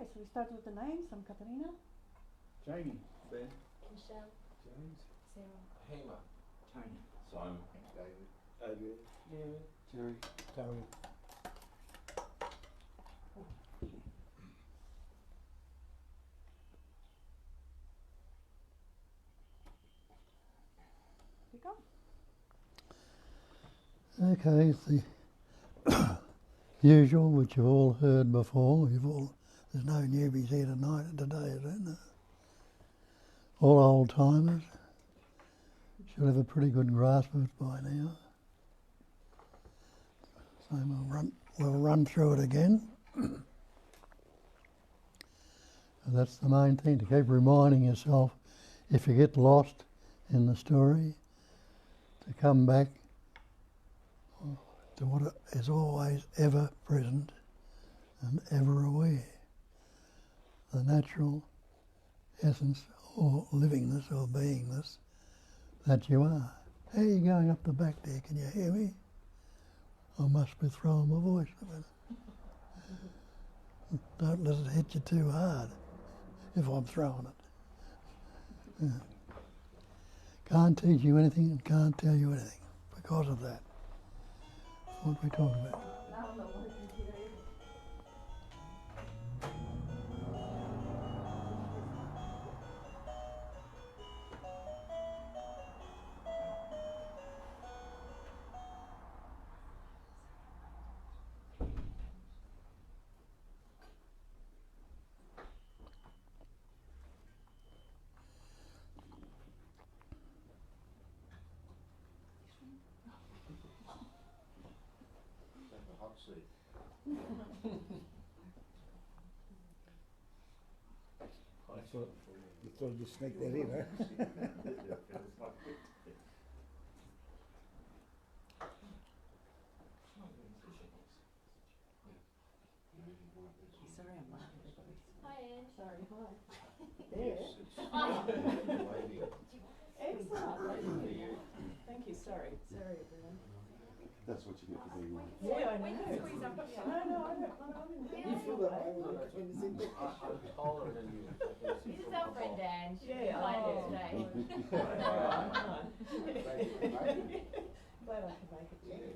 Okay, so we start with the names. I'm Katarina. Jamie. Ben. Michelle. James. Sarah. Hema. Tony. Simon. David. Adrian. David. Jerry. Tony. Pick up. Okay, it's the usual, which you've all heard before. There's no newbies here today, is there? No. All old timers should have a pretty good grasp of it by now. So we'll run through it again. And that's the main thing, to keep reminding yourself, if you get lost in the story, to come back to what is always ever present and ever aware. The natural essence or livingness or beingness that you are. How are you going up the back there? Can you hear me? I must be throwing my voice a bit. Don't let it hit you too hard if I'm throwing it. Yeah. Can't teach you anything and can't tell you anything because of that. What we talk about. That's a hot seat. You thought you'd sneak that in, huh? Sorry, I'm laughing. Hi, Ange. Sorry, hi. Yes, it's waving. Excellent. Thank you. Sorry, everyone. That's what you get for being one. Yeah, I know. We can squeeze up here. No, I don't. You feel that way when you sit there? I'm taller than you. This is our friend Ange. Yeah, Played oh. yesterday. Glad I could make it too.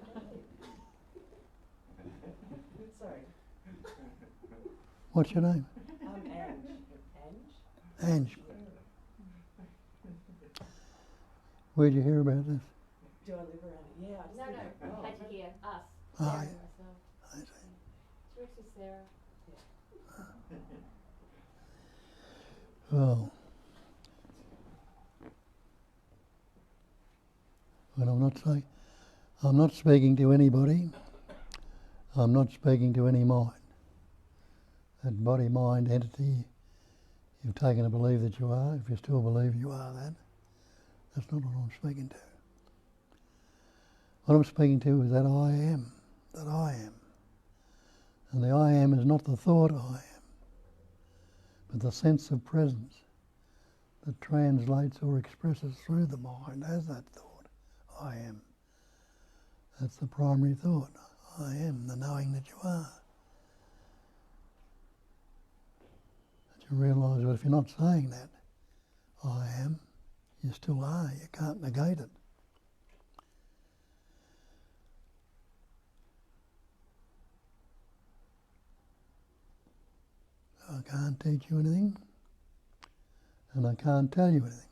Sorry. What's your name? Ange. Ange. Where'd you hear about this? Do I live around here? Yeah, I just No, live no, here. had to hear us. Oh, Sarah yeah. and myself. I see. Trish is Sarah. Well, I'm not speaking to anybody. I'm not speaking to any mind. That body, mind, entity you've taken to believe that you are, if you still believe you are that, that's not what I'm speaking to. What I'm speaking to is that I am. And the I am is not the thought I am, but the sense of presence that translates or expresses through the mind as that thought, I am. That's the primary thought, I am, the knowing that you are. That you realise that if you're not saying that, I am, you still are, you can't negate it. I can't teach you anything, and I can't tell you anything,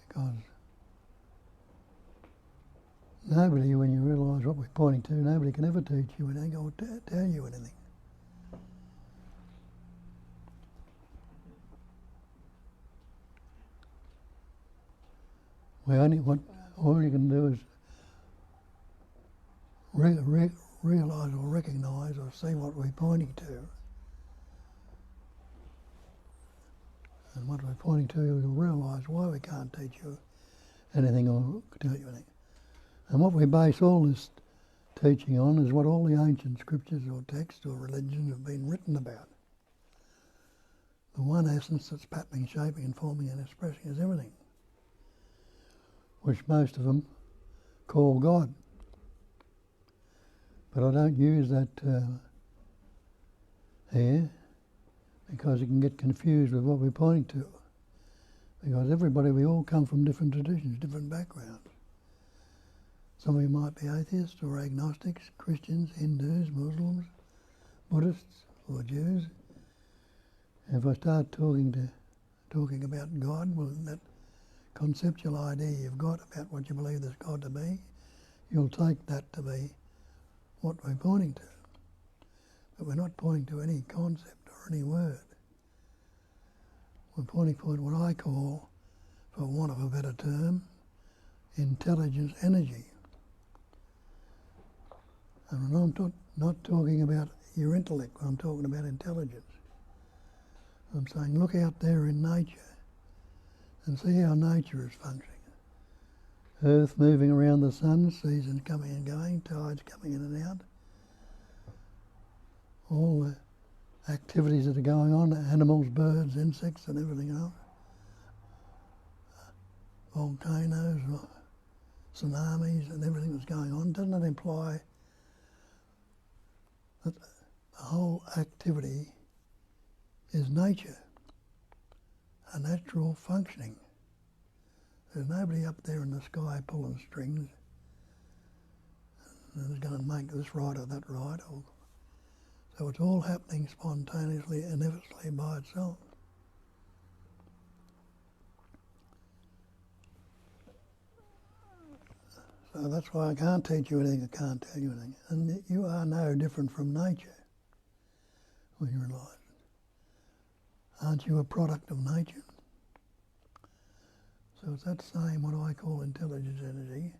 because nobody, when you realise what we're pointing to, nobody can ever teach you anything or tell you anything. All you can do is realise or recognise or see what we're pointing to. And what we're pointing to, you'll realise why we can't teach you anything or tell you anything. And what we base all this teaching on is what all the ancient scriptures or texts or religions have been written about. The one essence that's patterning, shaping and forming and expressing is everything, which most of them call God. But I don't use that here, because you can get confused with what we're pointing to. Because everybody, we all come from different traditions, different backgrounds. Some of you might be atheists or agnostics, Christians, Hindus, Muslims, Buddhists or Jews. And if I start talking about God, well, that conceptual idea you've got about what you believe there's God to be, you'll take that to be what we're pointing to. But we're not pointing to any concept or any word. We're pointing to what I call, for want of a better term, intelligence energy. And I'm not talking about your intellect, I'm talking about intelligence. I'm saying look out there in nature and see how nature is functioning. Earth moving around the sun, seasons coming and going, tides coming in and out. All the activities that are going on, animals, birds, insects and everything else. Volcanoes, tsunamis and everything that's going on. Doesn't it imply that the whole activity is nature, a natural functioning? There's nobody up there in the sky pulling strings and is going to make this right or that right. So it's all happening spontaneously, inevitably by itself. So that's why I can't teach you anything, I can't tell you anything. And you are no different from nature when you realise it. Aren't you a product of nature? So it's that same, what I call intelligence energy,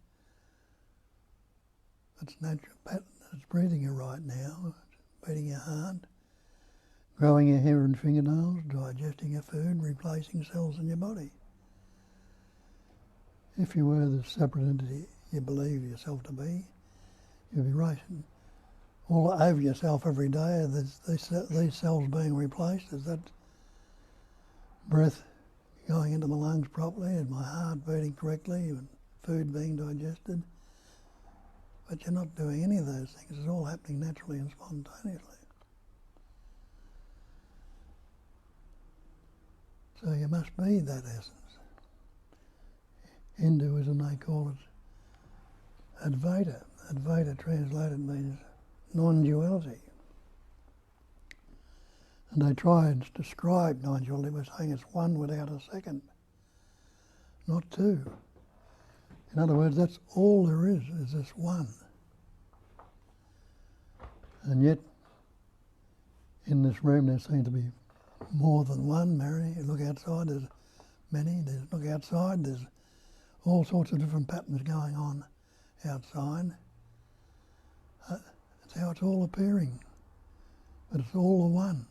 that's natural pattern, it's breathing you right now, it's beating your heart, growing your hair and fingernails, digesting your food, replacing cells in your body. If you were the separate entity you believe yourself to be, you'd be racing all over yourself every day. These cells being replaced, is that breath going into my lungs properly, is my heart beating correctly, and food being digested? But you're not doing any of those things. It's all happening naturally and spontaneously. So you must be that essence. Hinduism, they call it Advaita. Advaita translated means non-duality. And they try and describe non-duality by saying it's one without a second, not two. In other words, that's all there is this one. And yet, in this room there seems to be more than one, Mary. You look outside, there's many. Look outside, there's all sorts of different patterns going on outside. It's how it's all appearing, but it's all the one.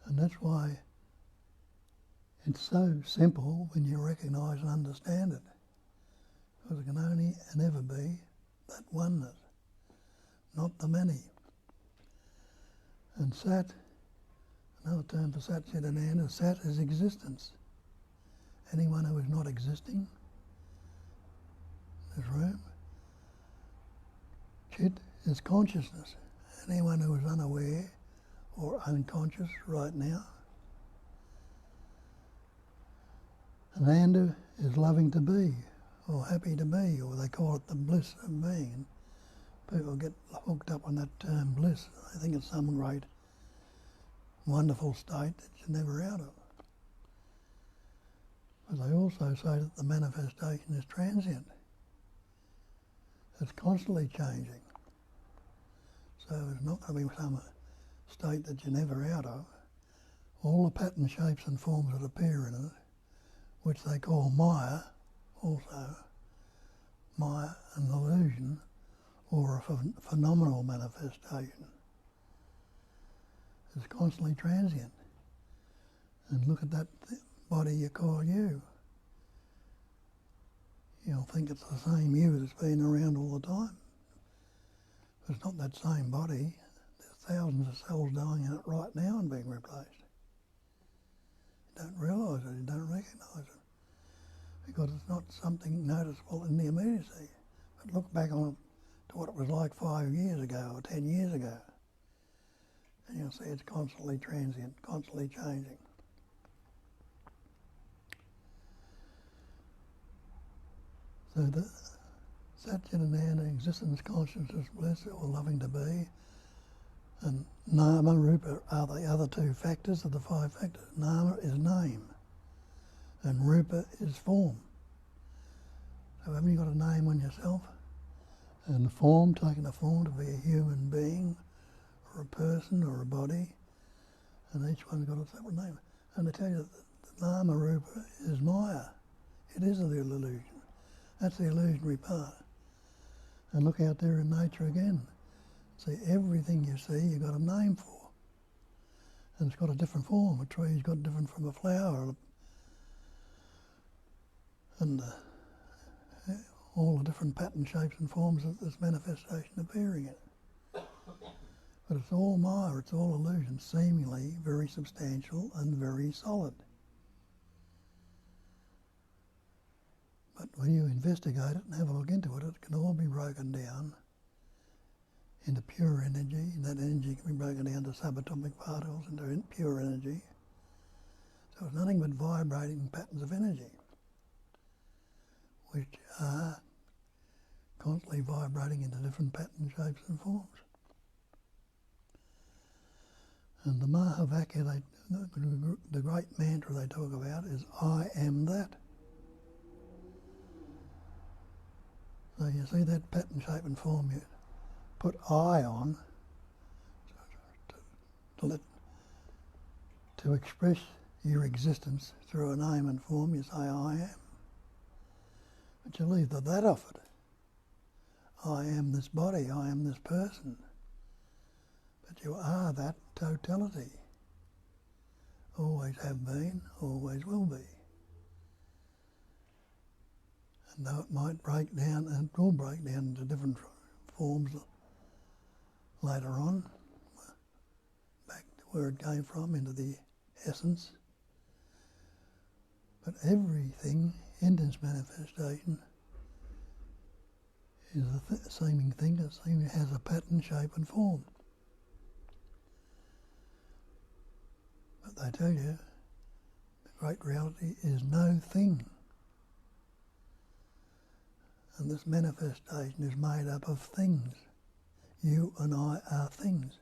And that's why it's so simple when you recognise and understand it, because it can only and ever be that oneness, not the many. And Sat, another term for Sat Chidananda, Sat is existence. Anyone who is not existing in this room. Chit is consciousness. Anyone who is unaware or unconscious right now. And Ananda is loving to be, or happy to be, or they call it the bliss of being. People get hooked up on that term bliss. They think it's some great, wonderful state that you're never out of. But they also say that the manifestation is transient. It's constantly changing. So it's not going to be some state that you're never out of. All the pattern shapes and forms that appear in it, which they call Maya, also Maya, an illusion or a phenomenal manifestation, is constantly transient. And look at that body you call you. You'll think it's the same you that's been around all the time. But it's not that same body. There's thousands of cells dying in it right now and being replaced. You don't realise it, you don't recognise it, because it's not something noticeable in the immediacy. But look back on it to what it was like 5 years ago or 10 years ago. And you'll see it's constantly transient, constantly changing. So the Satchitananda, existence, consciousness, bliss, or loving to be, and Nama, Rupa are the other two factors of the five factors. Nama is name, and Rupa is form. So haven't you got a name on yourself? And the form, taking a form to be a human being, or a person, or a body, and each one's got a separate name. And I tell you, the Nama Rupa is Maya. It is the illusion. That's the illusionary part. And look out there in nature again. See, everything you see, you've got a name for. And it's got a different form. A tree's got different from a flower. And all the different pattern shapes and forms that this manifestation appearing in. But it's all Maya, it's all illusion, seemingly very substantial and very solid. But when you investigate it and have a look into it, it can all be broken down into pure energy, and that energy can be broken down to subatomic particles into pure energy. So it's nothing but vibrating patterns of energy, which are constantly vibrating into different pattern shapes and forms. And the Mahavakya, the great mantra they talk about is, I am that. So you see that pattern, shape and form, you put I on to express your existence through a name and form. You say I am. But you leave the that off it. I am this body, I am this person. But you are that totality. Always have been, always will be. And though it might break down, and it will break down into different forms later on, back to where it came from, into the essence. But everything in this manifestation is a seeming thing that seemingly has a pattern, shape and form. But they tell you the great reality is no thing. And this manifestation is made up of things. You and I are things.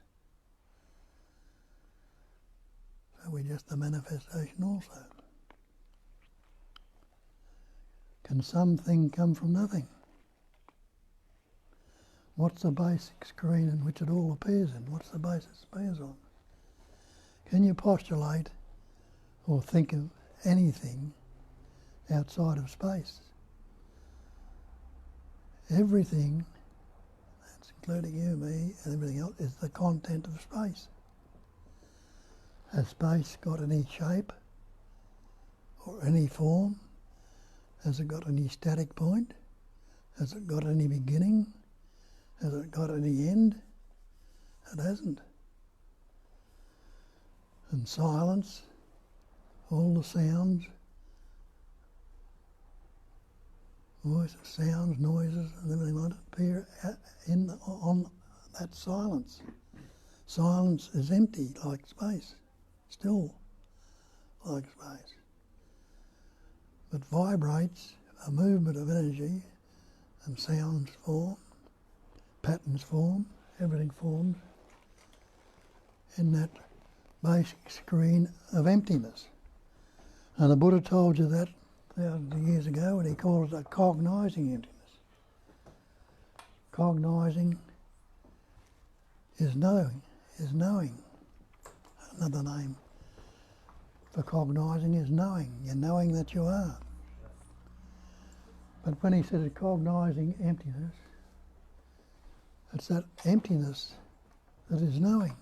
So we're just the manifestation also. Can something come from nothing? What's the basic screen in which it all appears in? What's the basis it appears on? Can you postulate or think of anything outside of space? Everything, that's including you, me, and everything else, is the content of space. Has space got any shape or any form? Has it got any static point? Has it got any beginning? Has it got any end? It hasn't. And silence, all the sounds, voices, sounds, noises, and everything like that appear on that silence. Silence is empty, like space, still like space. But vibrates, a movement of energy, and sounds form, patterns form, everything forms in that basic screen of emptiness. And the Buddha told you that thousands of years ago, and he called it a cognising emptiness. Cognising is knowing, Another name for cognising is knowing. You're knowing that you are. But when he said cognising emptiness, it's that emptiness that is knowing.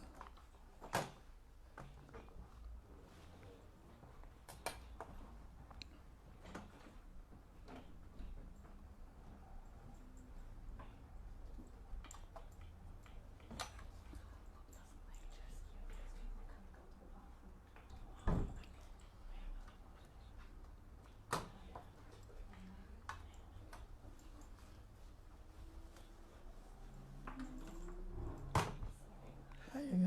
There you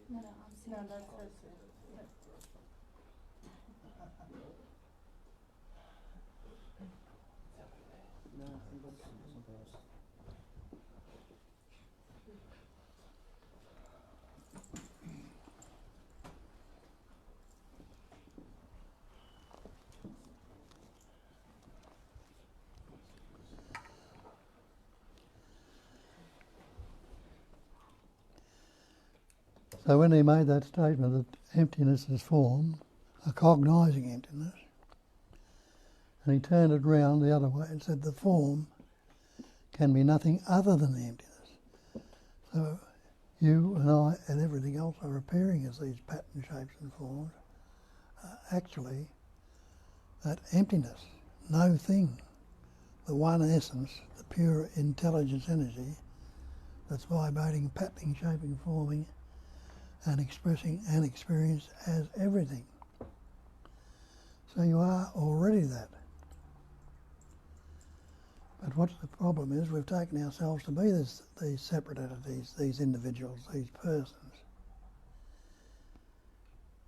No, I'm No, that's it. So when he made that statement that emptiness is form, a cognising emptiness, and he turned it round the other way and said the form can be nothing other than the emptiness. So you and I and everything else are appearing as these pattern shapes and forms. Actually, that emptiness, no thing, the one essence, the pure intelligence energy that's vibrating, patterning, shaping, forming, and expressing and experienced as everything. So you are already that. But what the problem is, we've taken ourselves to be these separate entities, these individuals, these persons.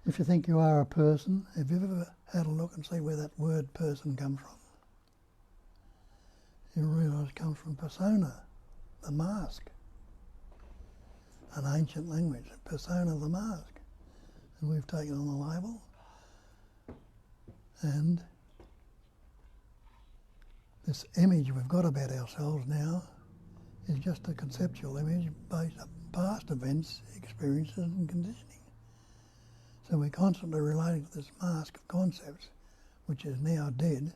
If you think you are a person, have you ever had a look and see where that word person comes from? You realise it comes from persona, the mask. An ancient language, persona, the mask. And we've taken on the label. And this image we've got about ourselves now is just a conceptual image based on past events, experiences and conditioning. So we're constantly relating to this mask of concepts, which is now dead,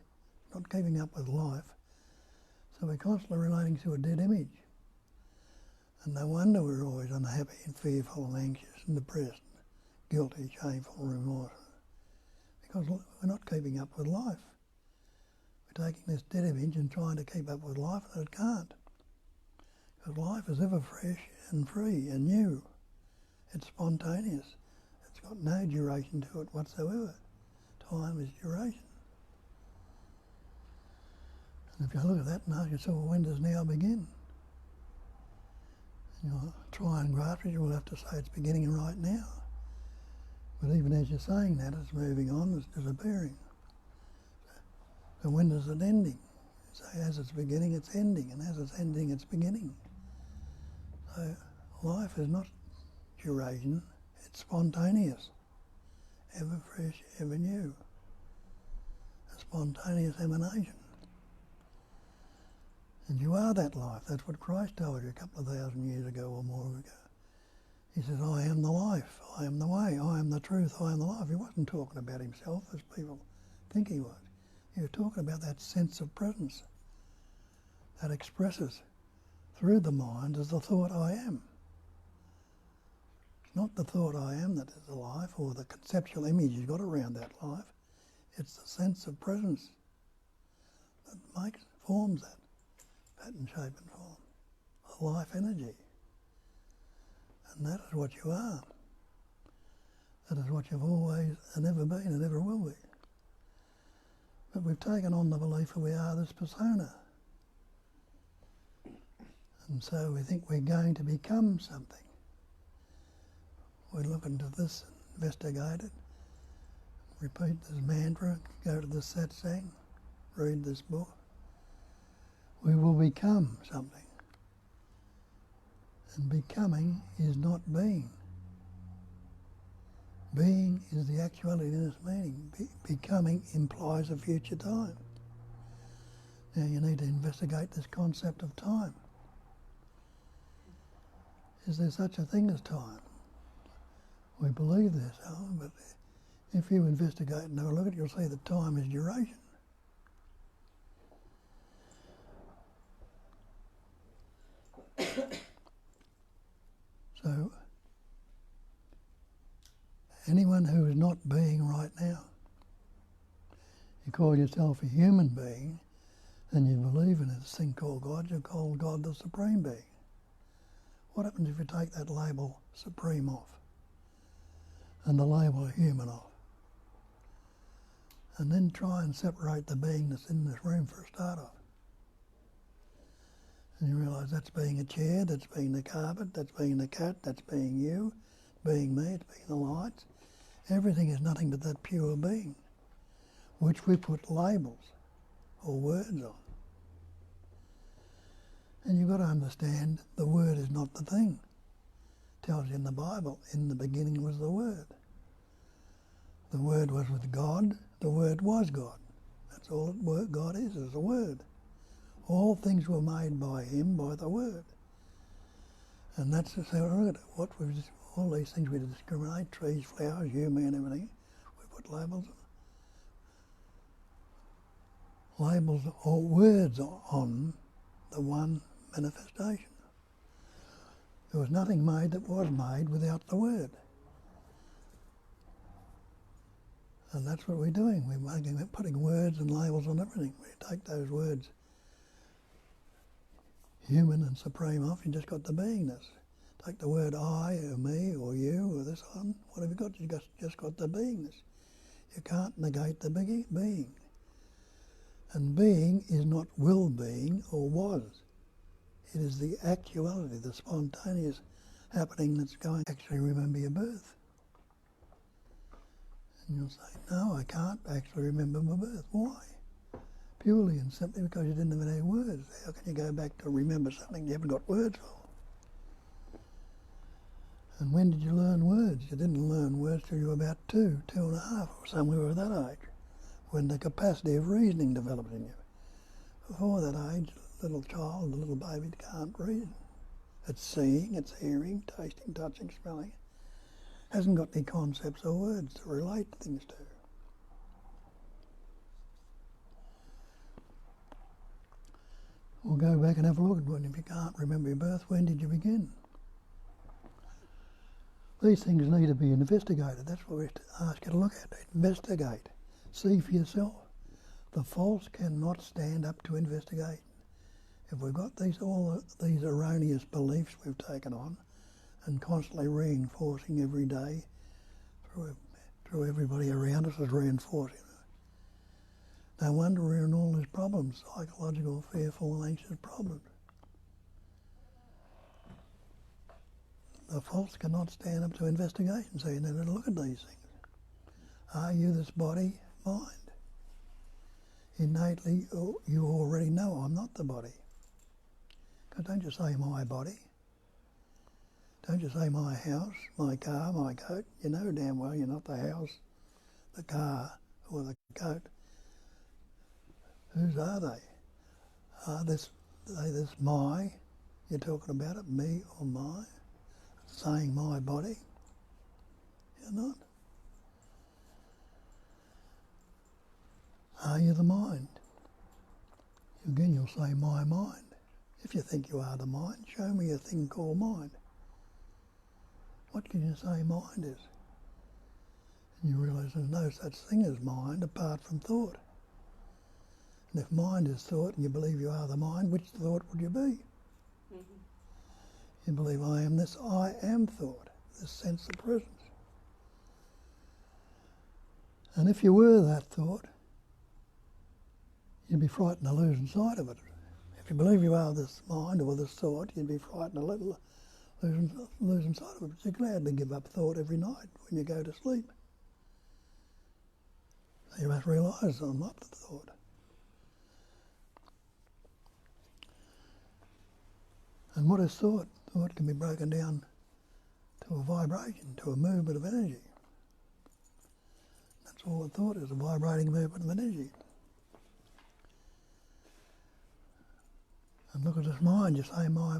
not keeping up with life. So we're constantly relating to a dead image. And no wonder we're always unhappy and fearful and anxious and depressed, guilty, shameful, remorseful. Because we're not keeping up with life. We're taking this dead image and trying to keep up with life, and it can't. Because life is ever fresh and free and new. It's spontaneous. It's got no duration to it whatsoever. Time is duration. And if you look at that and ask yourself, well, when does now begin? You'll try and grasp it, you'll have to say it's beginning right now. But even as you're saying that, it's moving on, it's disappearing. So when does it ending? So as it's beginning, it's ending, and as it's ending, it's beginning. So life is not duration, it's spontaneous, ever fresh, ever new. A spontaneous emanation. And you are that life. That's what Christ told you a couple of thousand years ago or more ago. He says, I am the life, I am the way, I am the truth, I am the life. He wasn't talking about himself as people think he was. He was talking about that sense of presence that expresses through the mind as the thought I am. It's not the thought I am that is the life or the conceptual image you've got around that life. It's the sense of presence that forms that pattern, shape and form, the life energy. And that is what you are. That is what you've always and ever been and ever will be. But we've taken on the belief that we are this persona. And so we think we're going to become something. We look into this, investigate it, repeat this mantra, go to the satsang, read this book. We will become something. And becoming is not being. Being is the actuality in its meaning. Becoming implies a future time. Now you need to investigate this concept of time. Is there such a thing as time? We believe there's so, but if you investigate and have a look at it, you'll see that time is duration. So, anyone who is not being right now, you call yourself a human being, and you believe in this thing called God, you call God the Supreme Being. What happens if you take that label Supreme off, and the label Human off, and then try and separate the being that's in this room for a start off? And you realise that's being a chair, that's being the carpet, that's being the cat, that's being you, being there, to being the lights. Everything is nothing but that pure being, which we put labels or words on. And you've got to understand the word is not the thing. It tells you in the Bible, in the beginning was the Word. The Word was with God, the Word was God. That's all God is a Word. All things were made by Him, by the Word. And that's just how we look at it. All these things we discriminate, trees, flowers, you, me and everything, we put labels on. Labels or words on the one manifestation. There was nothing made that was made without the Word. And that's what we're doing. We're putting words and labels on everything. We take those words, human and supreme, off, you just got the beingness. Take the word I or me or you or this one, what have you got? You just got the beingness. You can't negate the being. And being is not will being or was. It is the actuality, the spontaneous happening that's going to actually remember your birth. And you'll say, no, I can't actually remember my birth. Why? Purely and simply because you didn't have any words. How can you go back to remember something you haven't got words for? And when did you learn words? You didn't learn words till you were about 2.5, or somewhere of that age, when the capacity of reasoning developed in you. Before that age, the little child, the little baby can't reason. It's seeing, it's hearing, tasting, touching, smelling. Hasn't got any concepts or words to relate things to. We'll go back and have a look at when, if you can't remember your birth, when did you begin? These things need to be investigated. That's what we ask you to look at. Investigate. See for yourself. The false cannot stand up to investigation. If we've got all these erroneous beliefs we've taken on and constantly reinforcing every day through everybody around us is reinforcing it. No wonder we're in all these problems, psychological, fearful and anxious problems. The false cannot stand up to investigation, so you never look at these things. Are you this body, mind? Innately, you already know I'm not the body. Because don't you say my body. Don't you say my house, my car, my coat. You know damn well you're not the house, the car, or the coat. Whose are they? Are this my? You're talking about it, me or my? Saying my body? You're not. Are you the mind? Again, you'll say my mind. If you think you are the mind, show me a thing called mind. What can you say mind is? And you realise there's no such thing as mind apart from thought. And if mind is thought and you believe you are the mind, which thought would you be? You believe I am this, I am thought, this sense of presence. And if you were that thought, you'd be frightened of losing sight of it. If you believe you are this mind or this thought, you'd be frightened of losing sight of it. But you gladly give up thought every night when you go to sleep. So you must realise I'm not the thought. And what is thought? Thought can be broken down to a vibration, to a movement of energy. That's all a thought is, a vibrating movement of energy. And look at this mind, you say my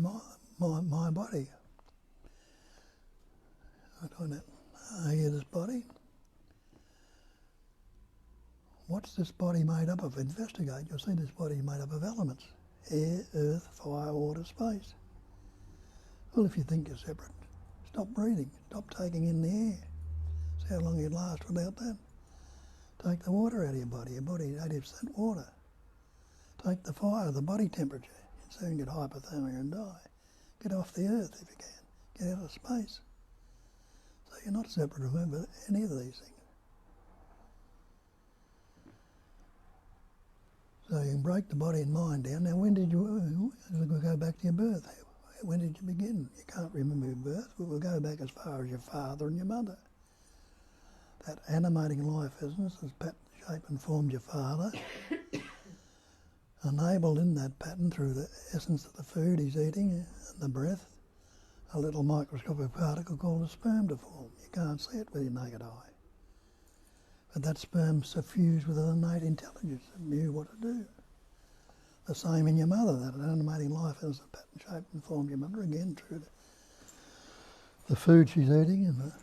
body. Are you this body? What's this body made up of? Investigate, you'll see this body is made up of elements. Air, earth, fire, water, space. Well, if you think you're separate, stop breathing, stop taking in the air. See how long you'd last without that. Take the water out of your body is 80% water. Take the fire, the body temperature, you'd soon get hypothermia and die. Get off the earth if you can, get out of space. So you're not separate, remember, any of these things. So you can break the body and mind down. Now when did you, we'll go back to your birth. when did you begin? You can't remember your birth, but we'll go back as far as your father and your mother. That animating life essence has patterned, shaped and formed your father, enabled in that pattern through the essence of the food he's eating and the breath, a little microscopic particle called a sperm to form. You can't see it with your naked eye. But that sperm suffused with an innate intelligence and knew what to do. The same in your mother, that animating life has a pattern shaped and formed your mother, again through the food she's eating and the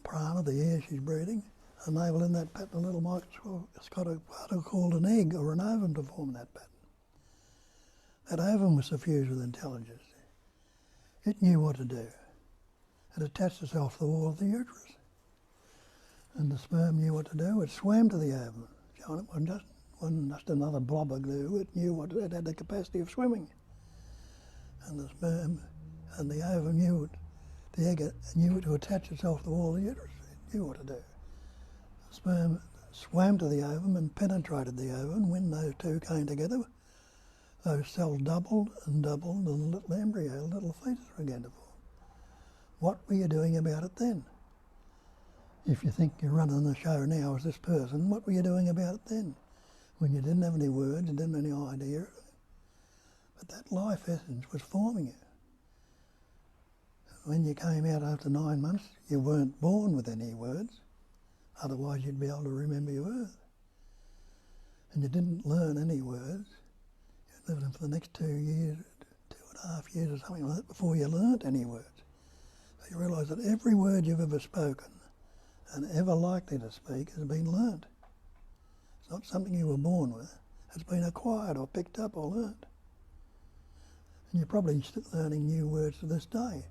prana, the air she's breathing, enabled in that pattern a little microscopic particle called an egg or an ovum to form that pattern. That ovum was suffused with intelligence. It knew what to do. It attached itself to the wall of the uterus. And the sperm knew what to do. It swam to the ovum. John, it wasn't just another blob of glue. It knew what it had the capacity of swimming. And the sperm and the ovum knew it. The egg knew to attach itself to the wall of the uterus. It knew what to do. The sperm swam to the ovum and penetrated the ovum. When those two came together, those cells doubled and doubled, and a little embryo, a little fetus began to form. What were you doing about it then? If you think you're running the show now as this person, what were you doing about it then? When you didn't have any words, you didn't have any idea. But that life essence was forming you. When you came out after 9 months, you weren't born with any words. Otherwise you'd be able to remember your birth. And you didn't learn any words. You lived them for the next 2 years, 2.5 years or something like that before you learnt any words. So you realise that every word you've ever spoken and ever likely to speak has been learnt. It's not something you were born with. It's been acquired or picked up or learnt. And you're probably still learning new words to this day.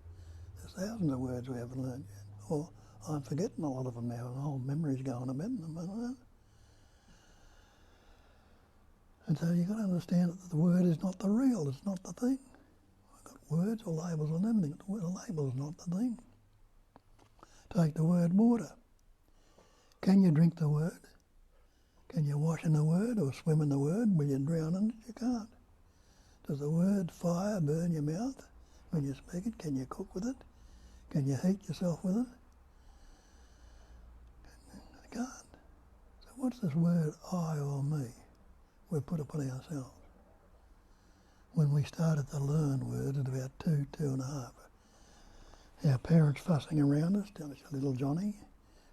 There's thousands of words we haven't learnt yet. Or I'm forgetting a lot of them now, and old memory's going a bit. And so you've got to understand that the word is not the real, it's not the thing. I've got words or labels and everything. The label is not the thing. Take the word water. Can you drink the word? Can you wash in the word or swim in the word? Will you drown in it? You can't. Does the word fire burn your mouth when you speak it? Can you cook with it? Can you heat yourself with it? You can't. So what's this word I or me we put upon ourselves? When we started to learn words at about 2.5, our parents fussing around us, telling us, little Johnny,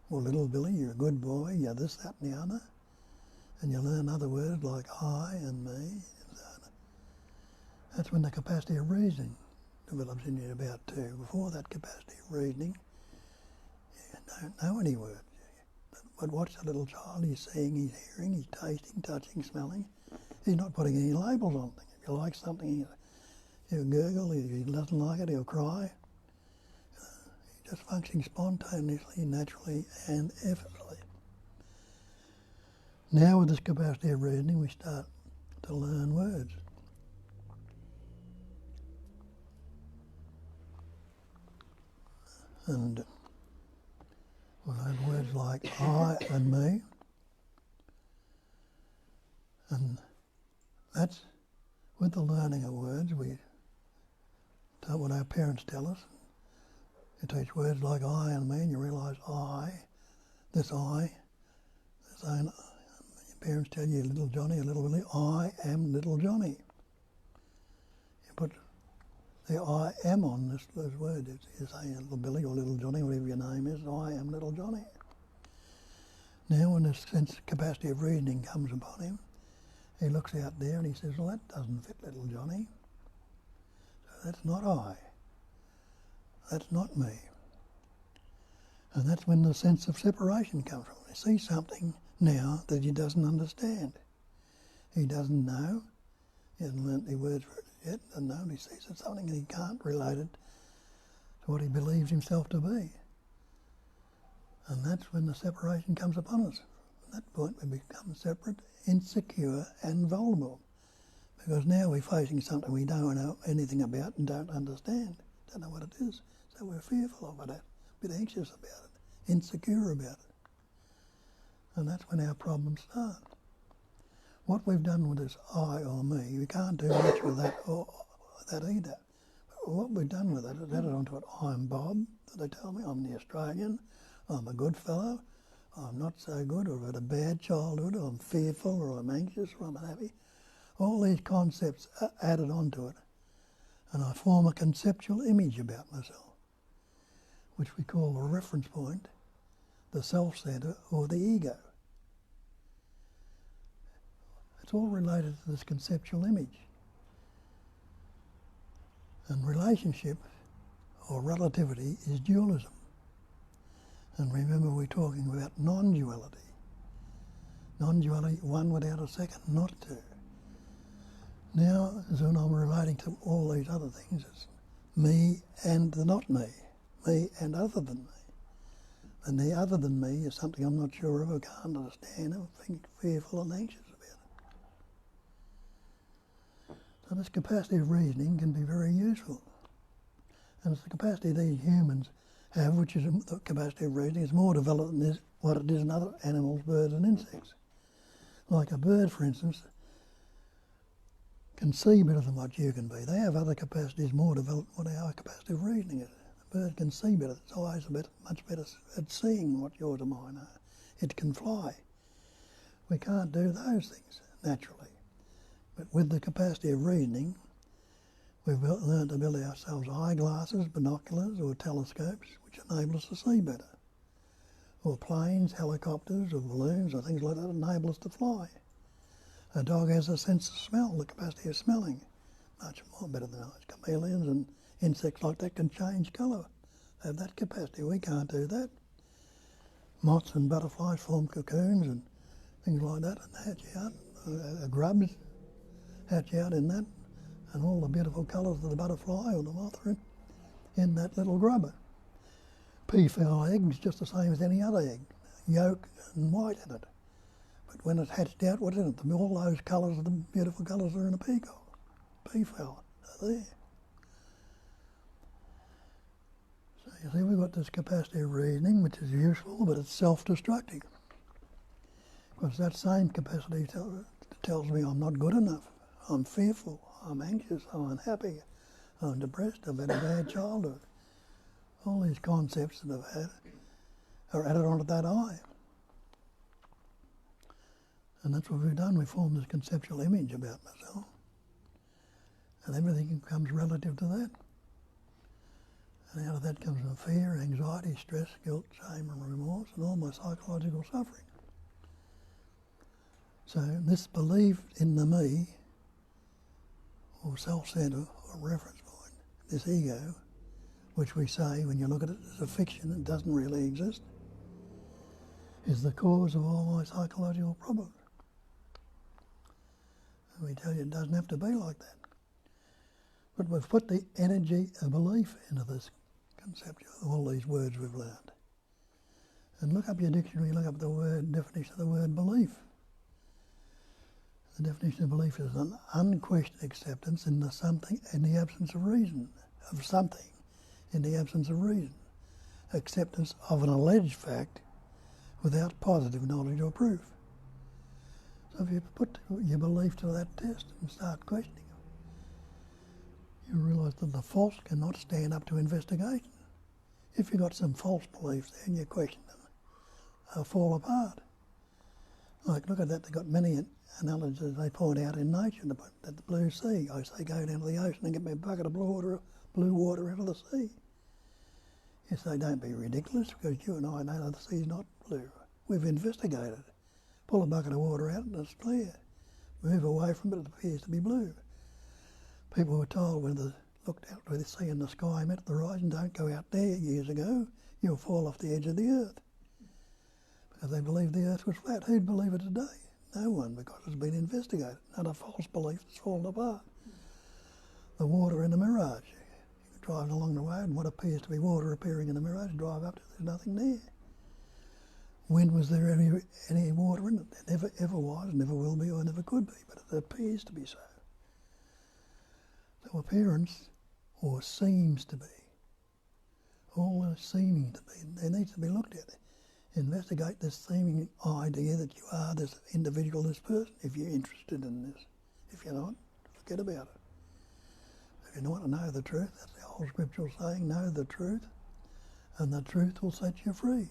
or little Billy, you're a good boy, you're this, that and the other. And you learn other words like I and me. And so on. That's when the capacity of reasoning develops in you at about 2. Before that capacity of reasoning, you don't know any words. But watch the little child, he's seeing, he's hearing, he's tasting, touching, smelling. He's not putting any labels on things. If you like something, he'll gurgle, if he doesn't like it, he'll cry. He just functions spontaneously, naturally and effortlessly. Now with this capacity of reasoning, we start to learn words. And we learn words like I and me. And that's, with the learning of words, we do what our parents tell us. You teach words like I and me, and you realise this I, your parents tell you, little Johnny, a little Billy, I am little Johnny. You put the I am on those words. You say little Billy or little Johnny, whatever your name is, I am little Johnny. Now when this sense capacity of reasoning comes upon him, he looks out there and he says, well, that doesn't fit little Johnny. So that's not I. That's not me. And that's when the sense of separation comes from. He sees something now that he doesn't understand. He doesn't know. He hasn't learnt any words for it yet. Doesn't know. He sees it's something and he can't relate it to what he believes himself to be. And that's when the separation comes upon us. At that point we become separate, insecure and vulnerable. Because now we're facing something we don't know anything about and don't understand. Don't know what it is. So we're fearful of it, a bit anxious about it, insecure about it. And that's when our problems start. What we've done with this I or me, we can't do much with that or that either. what we've done with it is added onto it, I'm Bob, they tell me, I'm the Australian, I'm a good fellow, I'm not so good, or I've had a bad childhood, or I'm fearful, or I'm anxious, or I'm unhappy. All these concepts are added onto it, and I form a conceptual image about myself, which we call the reference point, the self-centre, or the ego. It's all related to this conceptual image. And relationship, or relativity, is dualism. And remember, we're talking about non-duality. Non-duality, one without a second, not two. Now, as when I'm relating to all these other things, it's me and the not me and other than me. And the other than me is something I'm not sure of, I can't understand, I'm fearful and anxious about it. So this capacity of reasoning can be very useful. And it's the capacity these humans have, which is the capacity of reasoning, is more developed than what it is in other animals, birds and insects. Like a bird, for instance, can see better than what you can be. They have other capacities more developed than what our capacity of reasoning is. A bird can see better. Its eyes are much better at seeing what yours and mine are. It can fly. We can't do those things naturally. But with the capacity of reasoning, we've learned to build ourselves eyeglasses, binoculars or telescopes which enable us to see better. Or planes, helicopters or balloons or things like that enable us to fly. A dog has a sense of smell, the capacity of smelling, much more better than us. Chameleons and insects like that can change colour. They have that capacity. We can't do that. Moths and butterflies form cocoons and things like that and hatch out. Grubs hatch out in that, and all the beautiful colours of the butterfly or the moth are in that little grubber. Peafowl eggs just the same as any other egg, yolk and white in it. But when it's hatched out, what's in it? All those colours, the beautiful colours are in a peafowl are there. So you see, we've got this capacity of reasoning, which is useful, but it's self-destructive. Because that same capacity tells me I'm not good enough, I'm fearful, I'm anxious, I'm unhappy, I'm depressed, I've had a bad childhood. All these concepts that I've had are added onto that I. And that's what we've done. We formed this conceptual image about myself. And everything becomes relative to that. And out of that comes my fear, anxiety, stress, guilt, shame and remorse, and all my psychological suffering. So this belief in the me, or self-centre, or reference point, this ego, which we say, when you look at it, as a fiction, it doesn't really exist, is the cause of all my psychological problems. And we tell you it doesn't have to be like that. But we've put the energy of belief into this concept, all these words we've learned. And look up your dictionary, look up the definition of the word belief. The definition of belief is an unquestioned acceptance in the absence of reason, of something in the absence of reason. Acceptance of an alleged fact without positive knowledge or proof. So if you put your belief to that test and start questioning it, you realise that the false cannot stand up to investigation. If you've got some false beliefs there and you question them, they'll fall apart. Like, look at that, they've got many analogies they point out in nature, at the blue sea. I say go down to the ocean and get me a bucket of blue water out of the sea. You say, don't be ridiculous, because you and I know the sea's not blue. We've investigated. Pull a bucket of water out and it's clear. Move away from it, it appears to be blue. People were told when they looked out to the sea and the sky met the horizon, don't go out there years ago, you'll fall off the edge of the earth. Because they believed the earth was flat. Who'd believe it today? No one, because it's been investigated. Another false belief that's fallen apart. The water in a mirage. You drive along the road and what appears to be water appearing in a mirage, drive up to there's nothing there. When was there any water in it? There never ever was, never will be, or never could be, but it appears to be so. So appearance, or seems to be, all is seeming to be, there needs to be looked at. Investigate this seeming idea that you are this individual, this person, if you're interested in this. If you're not, forget about it. If you want to know the truth, that's the old scriptural saying, know the truth, and the truth will set you free.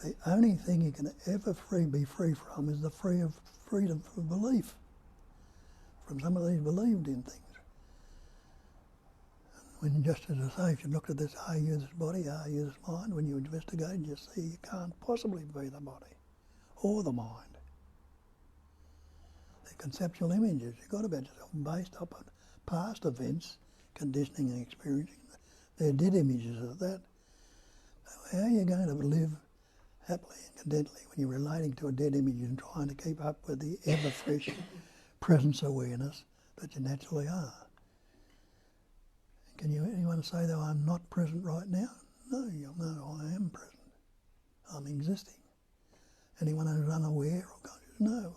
The only thing you can ever be free from is the freedom from belief, from some of these believed in things. And when, just as I say, if you look at this, are you this body, are you this mind, when you investigate, you see you can't possibly be the body or the mind. They're conceptual images you've got about yourself based upon past events, conditioning and experiencing. They're dead images of that. So how are you going to live happily and contently when you're relating to a dead image and trying to keep up with the ever-fresh presence awareness that you naturally are? Can anyone say, though, I'm not present right now? No, I am present. I'm existing. Anyone who's unaware or conscious? No.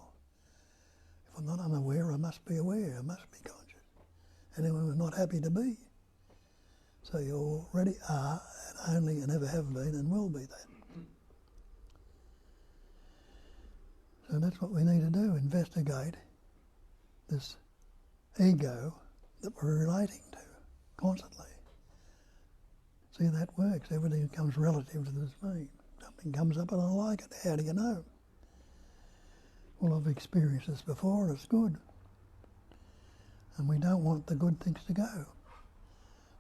If I'm not unaware, I must be aware, I must be conscious. Anyone who's not happy to be. So you already are, and only and ever have been and will be that. So that's what we need to do, investigate this ego that we're relating to constantly. See, that works. Everything becomes relative to this me. Something comes up and I like it. How do you know? Well, I've experienced this before and it's good. And we don't want the good things to go.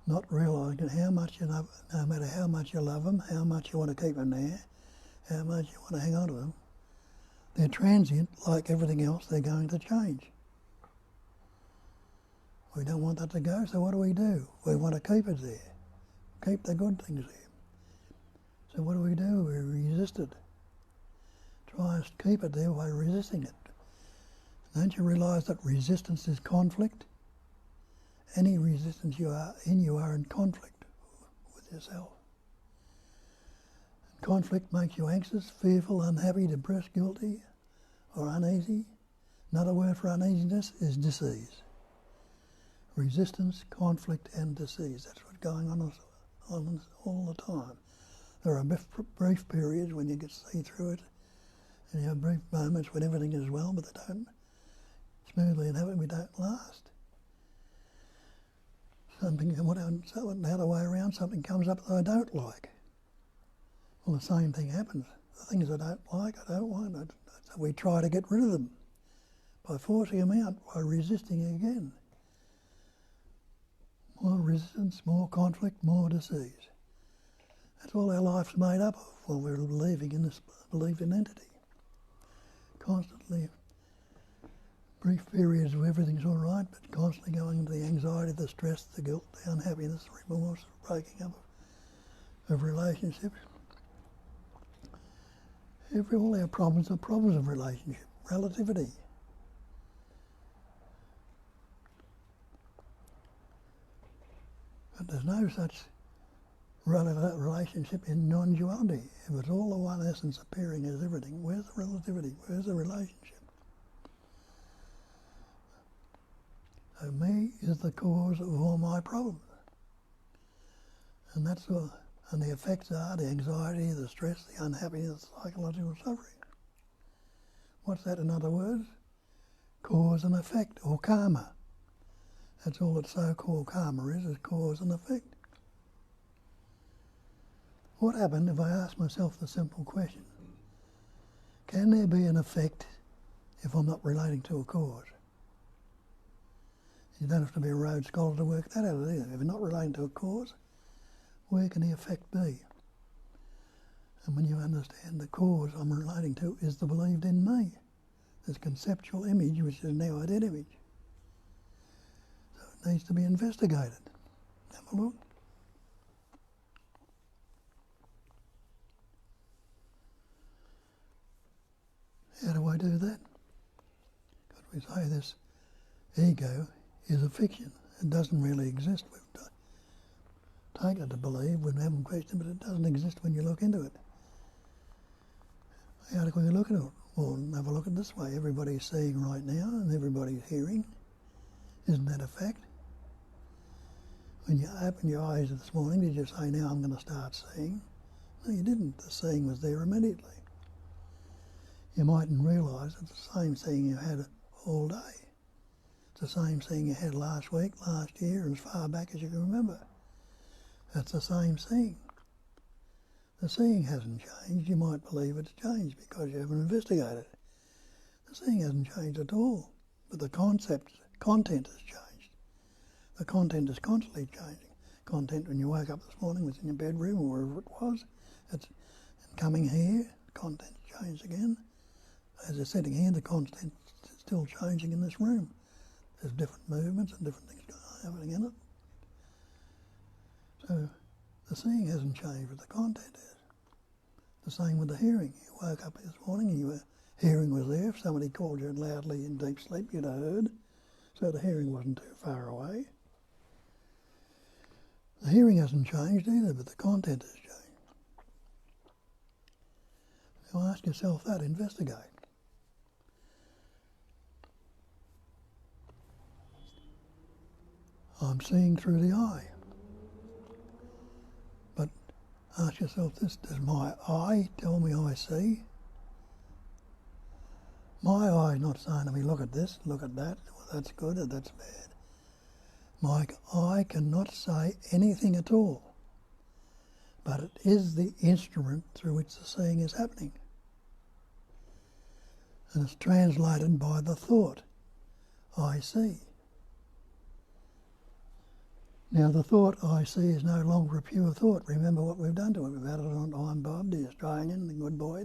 Not realising how much you love, no matter how much you love them, how much you want to keep them there, how much you want to hang on to them, they're transient, like everything else, they're going to change. We don't want that to go, so what do? We want to keep it there. Keep the good things there. So what do? We resist it. Try and keep it there by resisting it. Don't you realise that resistance is conflict? Any resistance you are in conflict with yourself. And conflict makes you anxious, fearful, unhappy, depressed, guilty, or uneasy. Another word for uneasiness is disease. Resistance, conflict, and disease. That's what's going on all the time. There are brief periods when you can see through it, and you have brief moments when everything is well, but they don't smoothly and happily, we don't last. The other way around, something comes up that I don't like. Well, the same thing happens. The things I don't like, I don't want. So we try to get rid of them by forcing them out, by resisting again. More resistance, more conflict, more disease. That's all our life's made up of while we're believing in this believing entity. Constantly, brief periods where everything's all right, but constantly going into the anxiety, the stress, the guilt, the unhappiness, the remorse, the breaking up of relationships. All our problems are problems of relationship, relativity. But there's no such relationship in non-duality. If it's all the one essence appearing as everything, where's the relativity? Where's the relationship? So me is the cause of all my problems. And that's all. And the effects are the anxiety, the stress, the unhappiness, the psychological suffering. What's that in other words? Cause and effect, or karma. That's all that so-called karma is cause and effect. What happened if I ask myself the simple question, can there be an effect if I'm not relating to a cause? You don't have to be a Rhodes Scholar to work that out either. If you're not relating to a cause, where can the effect be? And when you understand the cause I'm relating to is the believed in me, this conceptual image, which is now a dead image. So it needs to be investigated. Have a look. How do I do that? Because we say this ego is a fiction. It doesn't really exist. We've taken it to believe, we haven't questioned, but it doesn't exist when you look into it. How do we look at it? Well, have a look at it this way. Everybody's seeing right now and everybody's hearing. Isn't that a fact? When you opened your eyes this morning, did you say, now I'm going to start seeing? No, you didn't. The seeing was there immediately. You mightn't realise it's the same seeing you had all day. It's the same seeing you had last week, last year, and as far back as you can remember. That's the same seeing. The seeing hasn't changed. You might believe it's changed because you haven't investigated it. The seeing hasn't changed at all, but the content has changed. The content is constantly changing. Content when you woke up this morning was in your bedroom or wherever it was. It's coming here, content changed again. As it's sitting here, the content is still changing in this room. There's different movements and different things happening in it. So the seeing hasn't changed, but the content is. The same with the hearing. You woke up this morning and your hearing was there. If somebody called you loudly in deep sleep, you'd have heard. So the hearing wasn't too far away. The hearing hasn't changed either, but the content has changed. Now ask yourself that, investigate. I'm seeing through the eye. But ask yourself this, does my eye tell me I see? My eye is not saying to me, look at this, look at that, well, that's good or that's bad. My eye cannot say anything at all, but it is the instrument through which the seeing is happening. And it's translated by the thought, I see. Now the thought I see is no longer a pure thought. Remember what we've done to it. We've added on I'm Bob, the Australian, the good boy.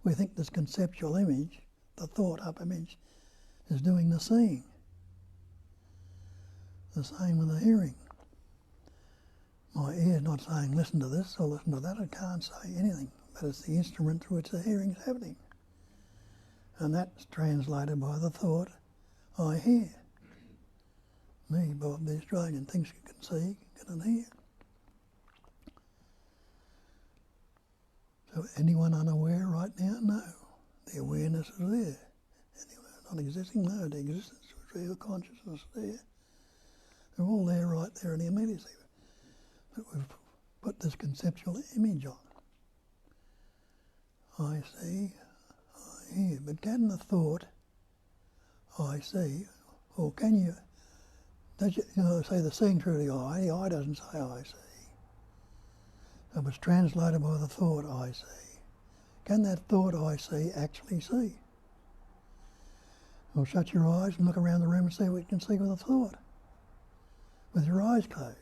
We think this conceptual image, the thought up image, is doing the seeing. The same with the hearing. My ear's not saying listen to this or listen to that. It can't say anything, but it's the instrument through which the hearing is happening. And that's translated by the thought, I hear. Me, Bob the Australian, thinks you can see, can hear. So anyone unaware right now? No. The awareness is there. Anyone not existing? No. The existence is real, consciousness is there. They're all there right there in the immediacy. But we've put this conceptual image on. I see, I hear. But can the thought, I see, or can you, say the seeing through the eye doesn't say I see. So it's translated by the thought I see. Can that thought I see actually see? Well, shut your eyes and look around the room and see what you can see with a thought. With your eyes closed.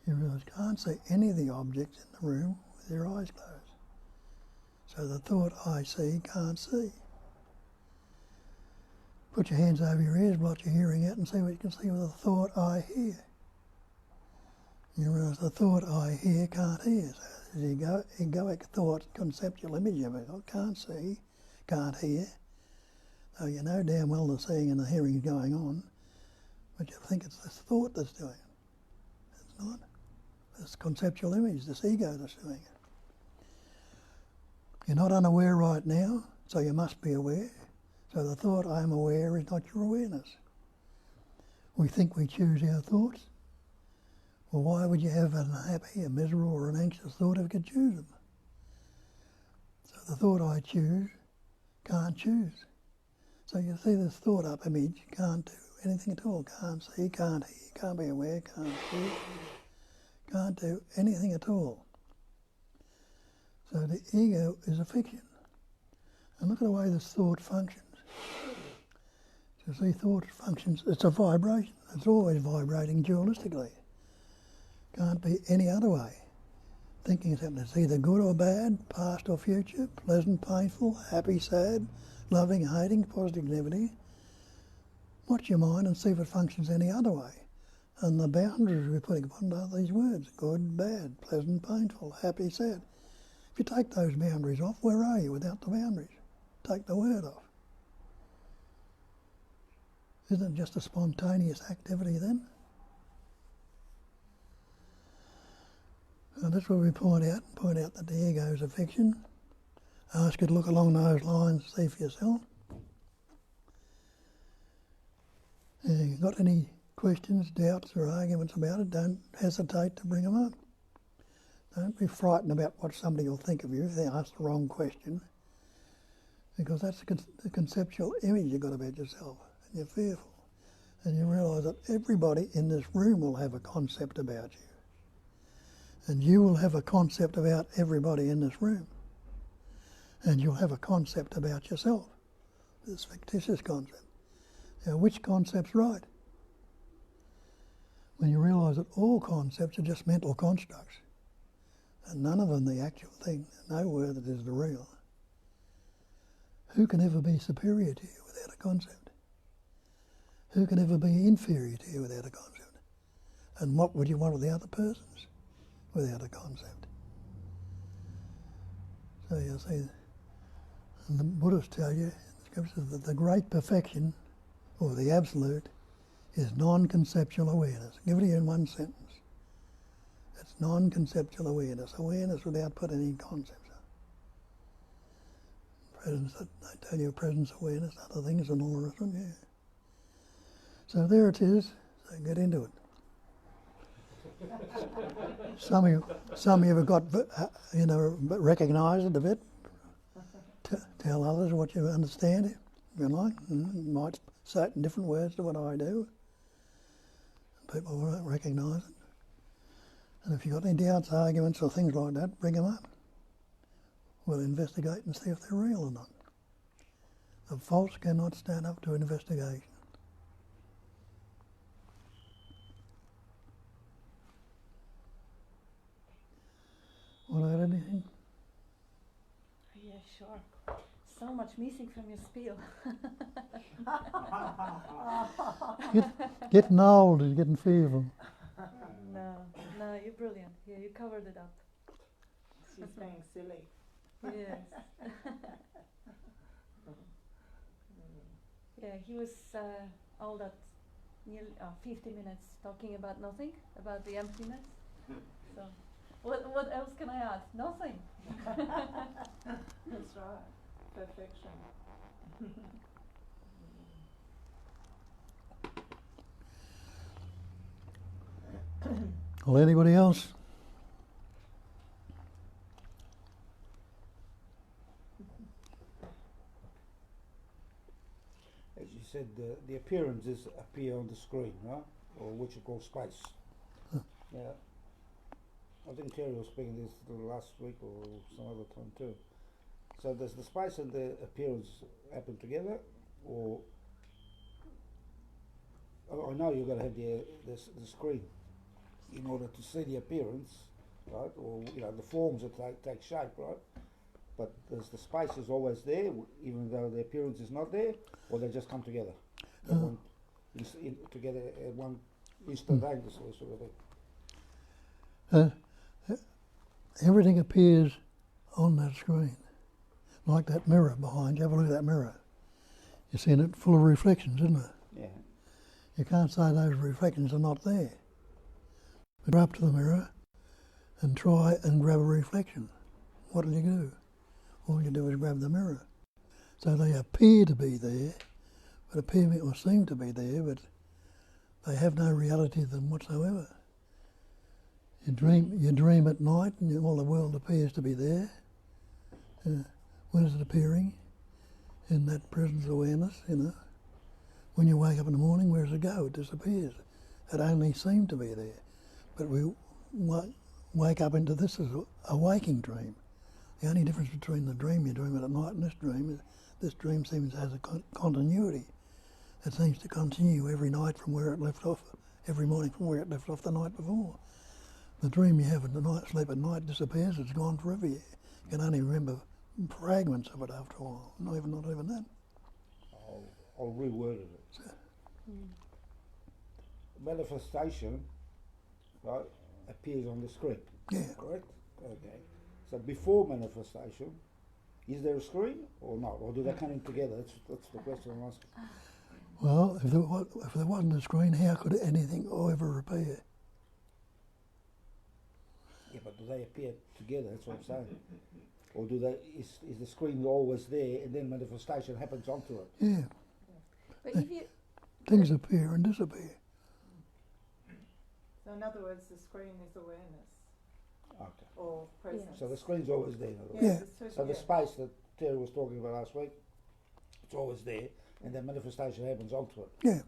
You realise you can't see any of the objects in the room with your eyes closed. So the thought I see can't see. Put your hands over your ears, blot your hearing out and see what you can see with the thought I hear. You realise the thought I hear can't hear. So as egoic thought, conceptual image of it, can't see, can't hear. So you know damn well the seeing and the hearing is going on. But you think it's this thought that's doing it. It's not. This conceptual image, this ego that's doing it. You're not unaware right now, so you must be aware. So the thought I am aware is not your awareness. We think we choose our thoughts. Well, why would you have an unhappy, a miserable or an anxious thought if you could choose them? So the thought I choose can't choose. So you see this thought up image can't do anything at all, can't see, can't hear, can't be aware, can't see, can't do anything at all. So the ego is a fiction. And look at the way this thought functions. So see, thought functions, it's a vibration. It's always vibrating dualistically. Can't be any other way. Thinking is happening. It's either good or bad, past or future, pleasant, painful, happy, sad, loving, hating, positive, negative. Watch your mind and see if it functions any other way. And the boundaries we're putting upon are these words, good, bad, pleasant, painful, happy, sad. If you take those boundaries off, where are you without the boundaries? Take the word off. Isn't it just a spontaneous activity then? And that's what we point out that the ego is a fiction. Ask you to look along those lines, see for yourself. If you've got any questions, doubts or arguments about it, don't hesitate to bring them up. Don't be frightened about what somebody will think of you if they ask the wrong question, because that's the conceptual image you've got about yourself. and you're fearful. And you realise that everybody in this room will have a concept about you. And you will have a concept about everybody in this room. And you'll have a concept about yourself, this fictitious concept. Now, which concept's right? When you realise that all concepts are just mental constructs, and none of them the actual thing, nowhere that is the real. Who can ever be superior to you without a concept? Who can ever be inferior to you without a concept? And what would you want of the other persons without a concept? So you'll see, and the Buddhists tell you in the scriptures that the great perfection, or the absolute, is non-conceptual awareness. Give it to you in one sentence. It's non-conceptual awareness, awareness without putting any concepts on. Presence, I tell you, presence awareness, other things and all the rest of them, yeah. So there it is, so get into it. Some of you have got, recognise it a bit. Tell others what you understand, if you like. You might say it in different words to what I do. People will recognise it. And if you've got any doubts, arguments or things like that, bring them up. We'll investigate and see if they're real or not. The false cannot stand up to investigation. Want to add anything? Yeah, sure. So much missing from your spiel. Getting old is getting fearful. No, you're brilliant. Yeah, you covered it up. She's being silly. Yes. Yeah, he was all that nearly 50 minutes talking about nothing, about the emptiness. So, what else can I add? Nothing. That's right. Perfection. Well, anybody else? As you said, the appearances appear on the screen, right? Or what you call space. Yeah. I think Terry was speaking this the last week or some other time too. So does the space and the appearance happen together, or I know you've got to have the screen in order to see the appearance, right? Or the forms that take shape, right? But does the space is always there, even though the appearance is not there, or they just come together, together at one instantaneously, sort of thing. Everything appears on that screen, like that mirror behind you. Have a look at that mirror. You're seeing it full of reflections, isn't it? Yeah. You can't say those reflections are not there. But go up to the mirror and try and grab a reflection. What do you do? All you do is grab the mirror. So they appear to be there, but appear or seem to be there, but they have no reality to them whatsoever. You dream at night, and all the world appears to be there. When is it appearing? In that presence awareness, When you wake up in the morning, where does it go? It disappears. It only seemed to be there. But we wake up into this as a waking dream. The only difference between the dream you're dreaming at night and this dream is this dream seems to have a continuity. It seems to continue every night from where it left off, every morning from where it left off the night before. The dream you have at the night, sleep at night, disappears. It's gone forever. You can only remember fragments of it after a while. Not even that. I'll reword it. So, Manifestation, right, appears on the screen. yeah. Correct? Okay. So before manifestation, is there a screen or not? Or do they come in together? That's the question I'm asking. Well, if there wasn't a screen, how could anything ever appear? Yeah, but do they appear together? That's what I'm saying. Or do they? Is the screen always there and then manifestation happens onto it? Yeah. But if you Things appear and disappear. So in other words, the screen is awareness Okay. or presence. So the screen's always there. In other words. Yes, Yeah. it's two So the together. space that Terry was talking about last week, it's always there. and then manifestation happens onto it. Yeah.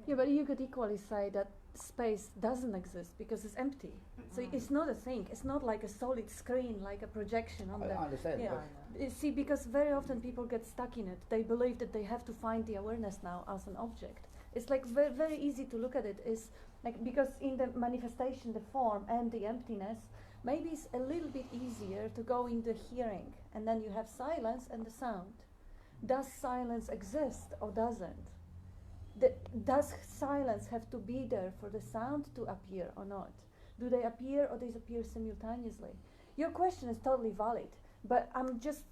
Yeah, but you could equally say that space doesn't exist because it's empty. So it's not a thing. It's not like a solid screen, like a projection on I the. understand, Yeah. but You see, because very often people get stuck in it. They believe that they have to find the awareness now as an object. It's like very easy to look at it. Is like because in the manifestation, the form and the emptiness, maybe it's a little bit easier to go in the hearing, and then you have silence and the sound. Does silence exist or doesn't? Does silence have to be there for the sound to appear or not? Do they appear or disappear simultaneously? Your question is totally valid, but I'm just,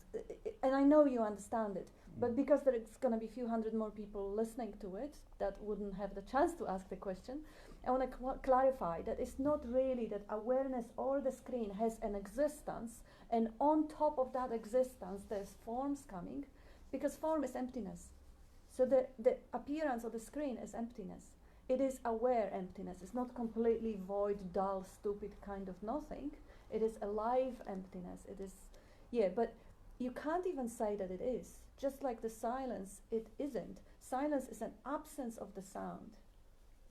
and I know you understand it, but because there's going to be a few hundred more people listening to it that wouldn't have the chance to ask the question, I want to clarify that it's not really that awareness or the screen has an existence, and on top of that existence there's forms coming, because form is emptiness. So the appearance of the screen is emptiness. It is aware emptiness. It's not completely void, dull, stupid kind of nothing. It is alive emptiness. It is, yeah, but you can't even say that it is. Just like the silence, it isn't. Silence is an absence of the sound.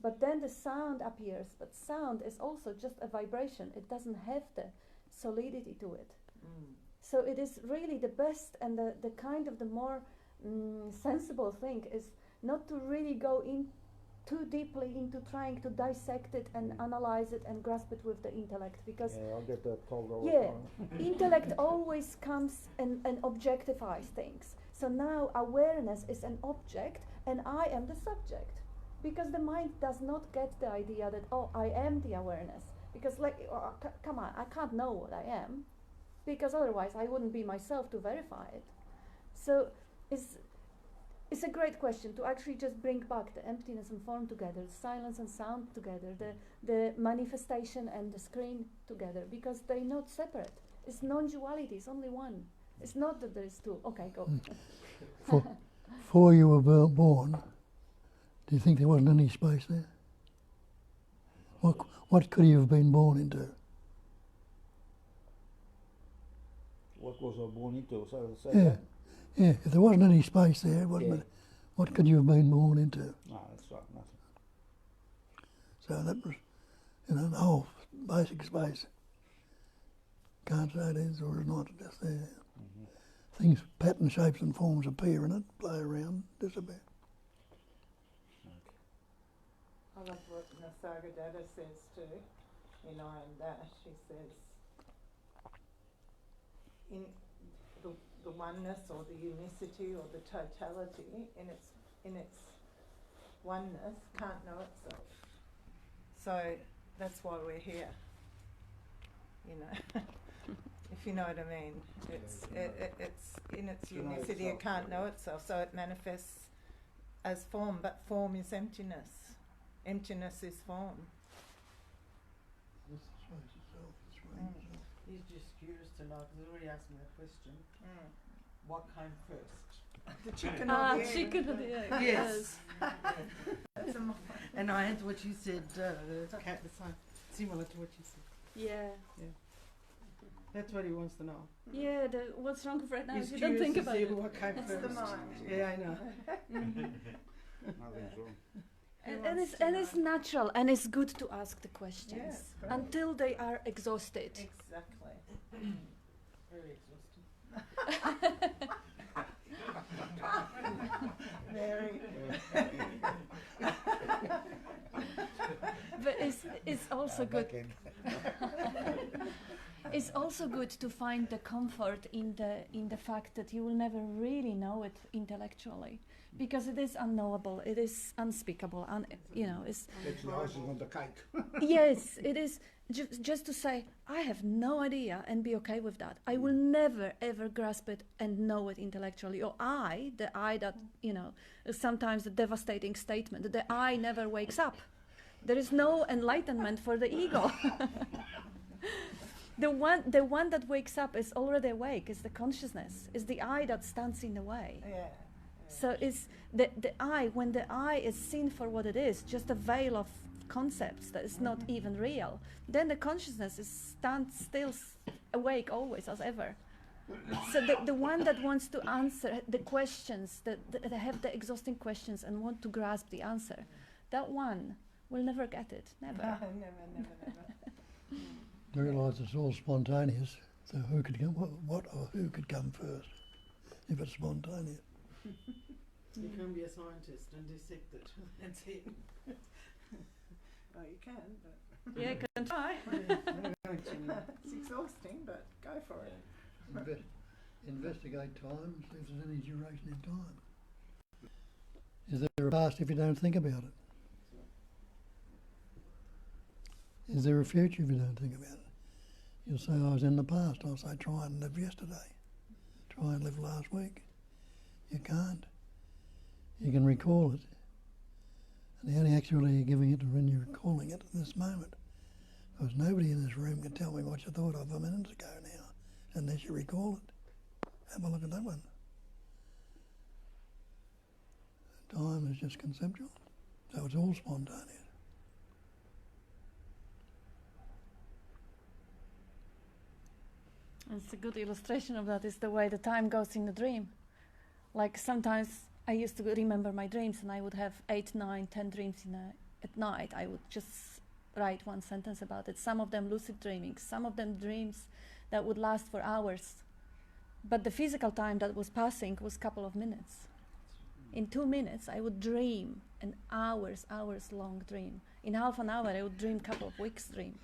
But then the sound appears, but sound is also just a vibration. It doesn't have the solidity to it. So it is really the best and the kind of the more sensible thing is not to really go in too deeply into trying to dissect it and analyze it and grasp it with the intellect, because yeah, I'll get that told all the yeah, time. intellect always comes and objectifies things. So now awareness is an object and I am the subject, because the mind does not get the idea that, oh, I am the awareness, because like, come on, I can't know what I am, because otherwise I wouldn't be myself to verify it. So it's a great question to actually just bring back the emptiness and form together, silence and sound together, the manifestation and the screen together, because they're not separate. It's non-duality, it's only one. It's not that there is two. Okay, go. Before you were born, do you think there wasn't any space there? What could you have been born into? What was I born into? So say Yeah. that? Yeah, if there wasn't any space there, Yeah. what could you have been born into? No, that's right, nothing. So that was, the whole basic space. Can't say it is or is not, just there. Things, pattern, shapes and forms appear in it, play around, disappear. I love what Nisargadatta says too, in I Am That. She says, in the oneness or the unicity or the totality in its oneness can't know itself. So that's why we're here. If you know what I mean. It's in its To know unicity, itself, it can't yeah. know itself, so it manifests as form, but form is emptiness. Emptiness is form. He's just curious to know, because he already asked me a question. What came first? The chicken or the egg? Chicken or the egg. Yes. That's a mo- And I answered what you said, similar to what you said. Yeah. That's what he wants to know. Yeah, what's wrong with right now He's is you don't curious think to about see it. what came It's first. the mind. Yeah, I know. Nothing's wrong. And it's natural and it's good to ask the questions Yes, great. until they are exhausted. Exactly. Very exhausting. Mary. But it's also good. Back in. It's also good to find the comfort in the fact that you will never really know it intellectually, because it is unknowable, it is unspeakable, it's It's the icing on the cake. yes, it is. Just to say, I have no idea and be okay with that. I will never ever grasp it and know it intellectually. Or the I that, is sometimes a devastating statement, the I never wakes up. There is no enlightenment for the ego. The one that wakes up is already awake, is the consciousness, is the I that stands in the way. Yeah. So it's the I, when the I is seen for what it is, just a veil of concepts that is not even real, then the consciousness stands still awake always as ever. So the one that wants to answer the questions, that have the exhausting questions and want to grasp the answer, that one will never get it, never. No, never. You realise it's all spontaneous, so who could come, what or who could come first if it's spontaneous? You can be a scientist and dissect it. That's it. Well, you can, but Yeah, you can try. it's exhausting, but go for it. Investigate time and see if there's any duration in time. Is there a past if you don't think about it? Is there a future if you don't think about it? You'll say, I was in the past. I'll say, try and live yesterday. Try and live last week. You can't. You can recall it. And the only actually you're giving it to when you're recalling it in this moment. Because nobody in this room can tell me what you thought of a minute ago now, unless you recall it. Have a look at that one. Time is just conceptual. So it's all spontaneous. It's a good illustration of that is the way the time goes in the dream. Like sometimes I used to remember my dreams and I would have 8, 9, 10 dreams at night. I would just write one sentence about it. Some of them lucid dreaming, some of them dreams that would last for hours. But the physical time that was passing was a couple of minutes. In 2 minutes I would dream an hours long dream. In half an hour I would dream a couple of weeks dream.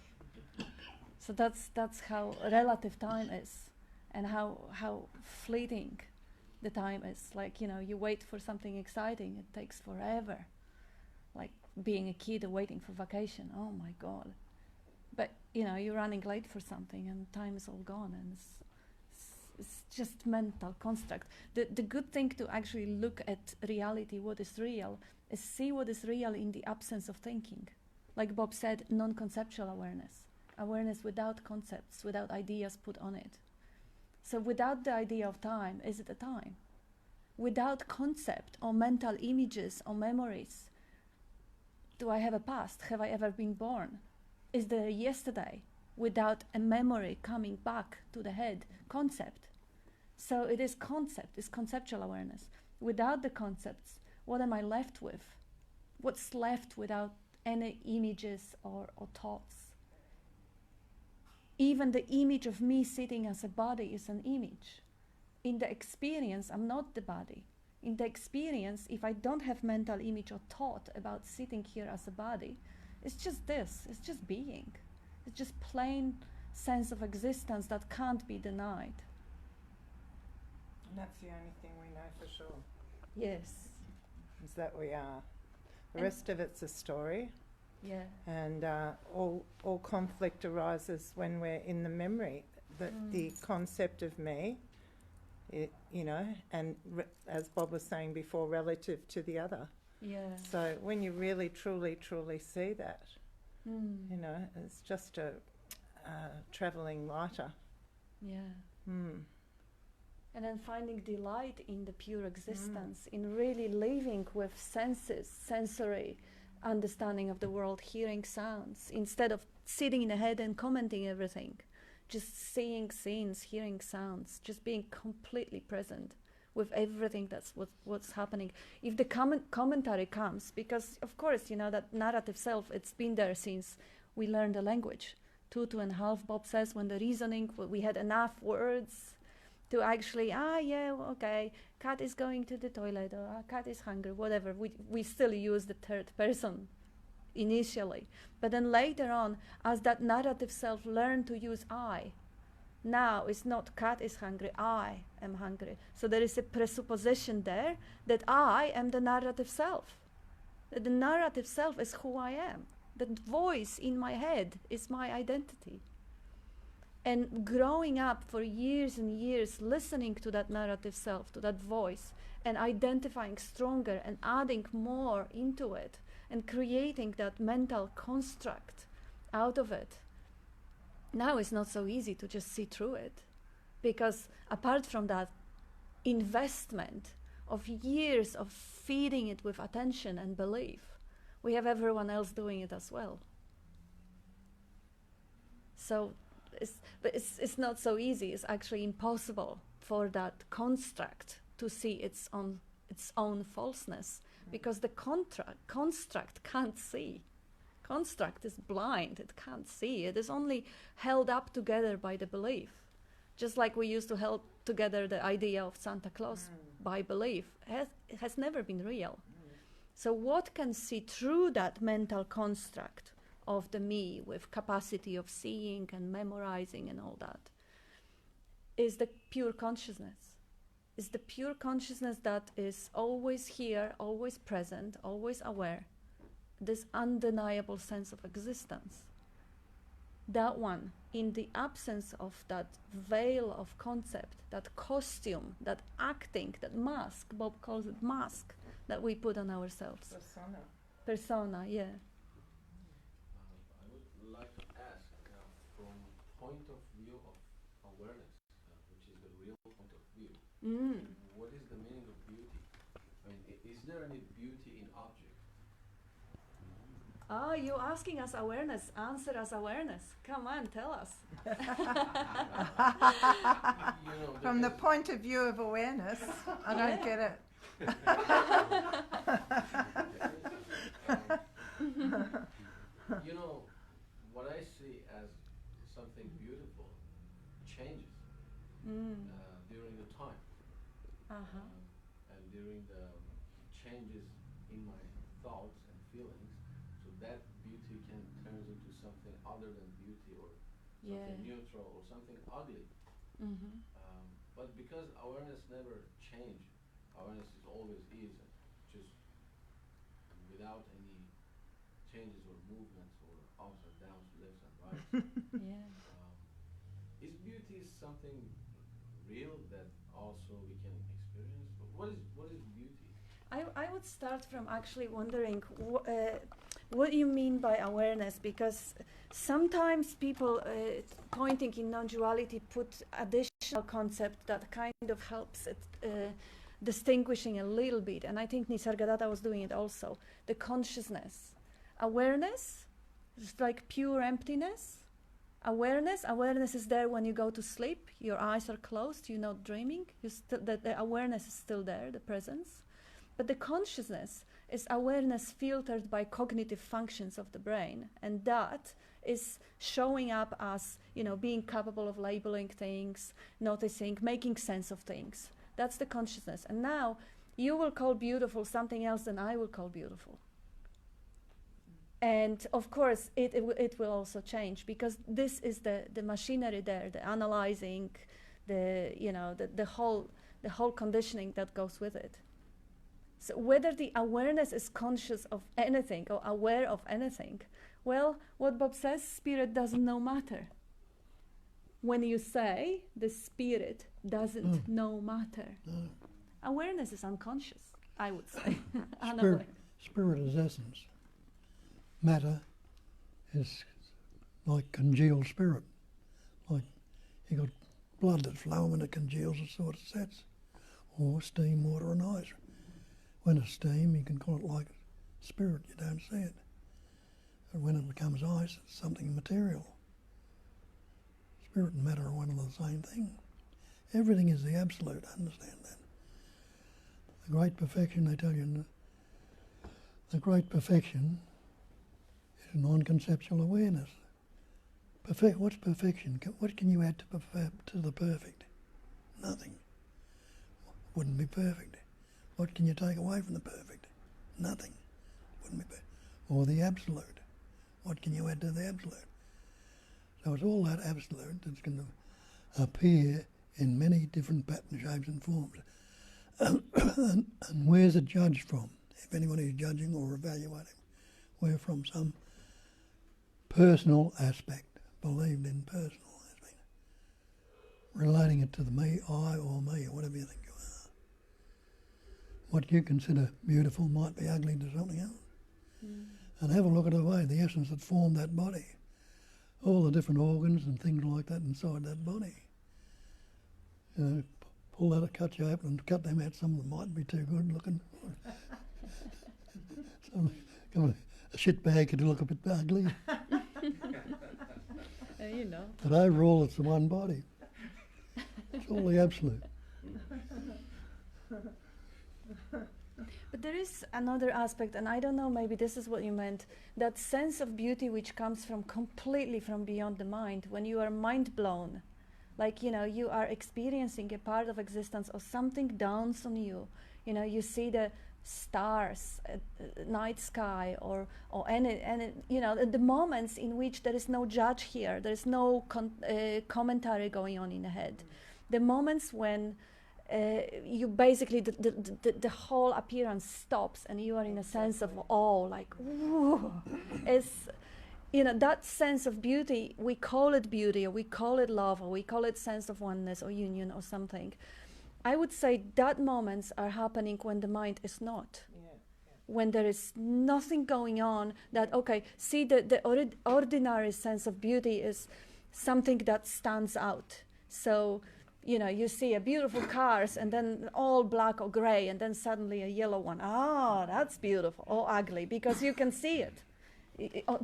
So that's how relative time is, and how fleeting the time is. Like, you wait for something exciting, it takes forever. Like being a kid waiting for vacation, oh my God. But, you're running late for something and time is all gone, and it's just mental construct. The good thing to actually look at reality, what is real, is see what is real in the absence of thinking. Like Bob said, non-conceptual awareness. Awareness without concepts, without ideas put on it. So without the idea of time, is it a time? Without concept or mental images or memories, do I have a past? Have I ever been born? Is there a yesterday? Without a memory coming back to the head, concept. So it is concept, it's conceptual awareness. Without the concepts, what am I left with? What's left without any images or thoughts? Even the image of me sitting as a body is an image. In the experience, I'm not the body. In the experience, if I don't have mental image or thought about sitting here as a body, it's just this, it's just being. It's just plain sense of existence that can't be denied. And that's the only thing we know for sure, Yes. is that we are. The And- rest of it's a story. Yeah. And all conflict arises when we're in the memory, the concept of me, and as Bob was saying before, relative to the other. Yeah. So when you really, truly see that, it's just a travelling lighter. Yeah. Mm. And then finding delight in the pure existence, in really living with senses, sensory understanding of the world, hearing sounds, instead of sitting in the head and commenting everything, just seeing scenes, hearing sounds, just being completely present with everything that's what's happening. If the commentary comes, because of course, that narrative self, it's been there since we learned the language. 2.5, Bob says, when the reasoning, we had enough words to actually, okay, cat is going to the toilet, or cat is hungry, whatever. We still use the third person initially. But then later on, as that narrative self learned to use I, now it's not cat is hungry, I am hungry. So there is a presupposition there that I am the narrative self. That the narrative self is who I am. That voice in my head is my identity. And growing up for years and years, listening to that narrative self, to that voice, and identifying stronger and adding more into it, and creating that mental construct out of it. Now it's not so easy to just see through it, because apart from that investment of years of feeding it with attention and belief, we have everyone else doing it as well. So But it's not so easy. It's actually impossible for that construct to see its own falseness, because the construct can't see. Construct is blind. It can't see. It is only held up together by the belief. Just like we used to hold together the idea of Santa Claus by belief. It has never been real. So what can see through that mental construct of the me with capacity of seeing and memorizing and all that is the pure consciousness. Is the pure consciousness that is always here, always present, always aware. This undeniable sense of existence. That one, in the absence of that veil of concept, that costume, that acting, that mask, Bob calls it mask, that we put on ourselves. Persona. Persona, yeah. I would like to ask, from point of view of awareness, which is the real point of view, what is the meaning of beauty? I mean, is there any beauty in objects? Ah, you asking us awareness, answer us awareness. Come on, tell us. From the point of view of awareness, I don't get it. What I see as something beautiful changes during the time, and during the changes in my thoughts and feelings. So that beauty can turn into something other than beauty, or something neutral, or something ugly. But because awareness never changes, awareness is always is, just without any changes or movements or ups or downs, lefts and rights. Is beauty something real that also we can experience? What is beauty? I would start from actually wondering what you mean by awareness, because sometimes people pointing in non-duality put additional concept that kind of helps it distinguishing a little bit, and I think Nisargadatta was doing it also. The consciousness. Awareness is like pure emptiness. Awareness is there when you go to sleep, your eyes are closed, you're not dreaming, the awareness is still there, the presence. But the consciousness is awareness filtered by cognitive functions of the brain, and that is showing up as, being capable of labeling things, noticing, making sense of things. That's the consciousness. And now you will call beautiful something else than I will call beautiful. And of course, it will also change, because this is the machinery there, the analyzing, the whole conditioning that goes with it. So whether the awareness is conscious of anything or aware of anything, well, what Bob says, spirit doesn't know matter. When you say the spirit doesn't know matter, awareness is unconscious, I would say. Spirit is essence. Matter is like congealed spirit. Like you got blood that's flowing when it congeals, it sort of sets. Or steam, water and ice. When it's steam, you can call it like spirit, you don't see it. But when it becomes ice, it's something material. Spirit and matter are one and the same thing. Everything is the absolute, understand that. The great perfection, they tell you, the great perfection is non-conceptual awareness. What's perfection? What can you add to the perfect? Nothing. Wouldn't be perfect. What can you take away from the perfect? Nothing. Wouldn't be perfect. Or the absolute. What can you add to the absolute? So it's all that absolute that's going to appear in many different patterns, shapes and forms. And where's it judged from? If anyone is judging or evaluating, we're from some personal aspect, believed in personal aspect, relating it to the me, I or me, or whatever you think you are. What you consider beautiful might be ugly to something else. And have a look at the way, the essence that formed that body, all the different organs and things like that inside that body. Pull that, cut you open and cut them out. Some of them might be too good looking. A shit bag could look a bit ugly. you know. But overall, it's the one body. It's all the absolute. But there is another aspect, and I don't know, maybe this is what you meant, that sense of beauty which comes from completely from beyond the mind, when you are mind blown. Like, you know, you are experiencing a part of existence or something dawns on you. You know, you see the stars, night sky, or any, you know, the moments in which there is no judge here, there is no commentary going on in the head. The moments when you basically, the whole appearance stops and you are in a sense of awe, like, ooh, it's, you know, that sense of beauty, we call it beauty, or we call it love, or we call it sense of oneness or union or something. I would say that moments are happening when the mind is not. When there is nothing going on, that, okay, see, the ordinary sense of beauty is something that stands out. So, you know, you see a beautiful cars and then all black or gray and then suddenly a yellow one. Ah, that's beautiful. Or ugly, because you can see it.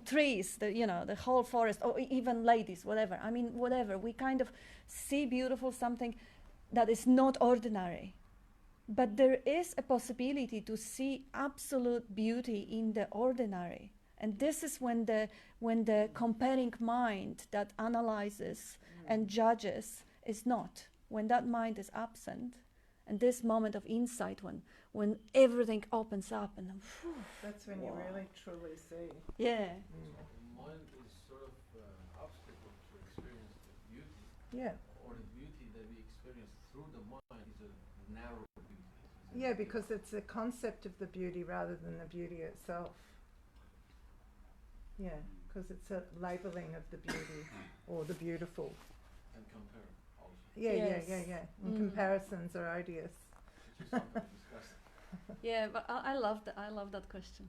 Trees, you know, the whole forest, or even ladies, whatever. I mean, whatever. We kind of see beautiful something that is not ordinary. But there is a possibility to see absolute beauty in the ordinary. And this is when the comparing mind that analyzes and judges is not. When that mind is absent, and this moment of insight, when everything opens up and whew, That's when you really truly see. yeah. Mind is sort of obstacle to experience the beauty. Yeah. Or the beauty that we experience through the mind is a narrow beauty. Yeah, because it's a concept of the beauty rather than the beauty itself. Yeah, because it's a labeling of the beauty or the beautiful. And compare also. Yeah, Yes. yeah. And comparisons are odious. Which is something to discuss. Yeah, but I love that. I love that question.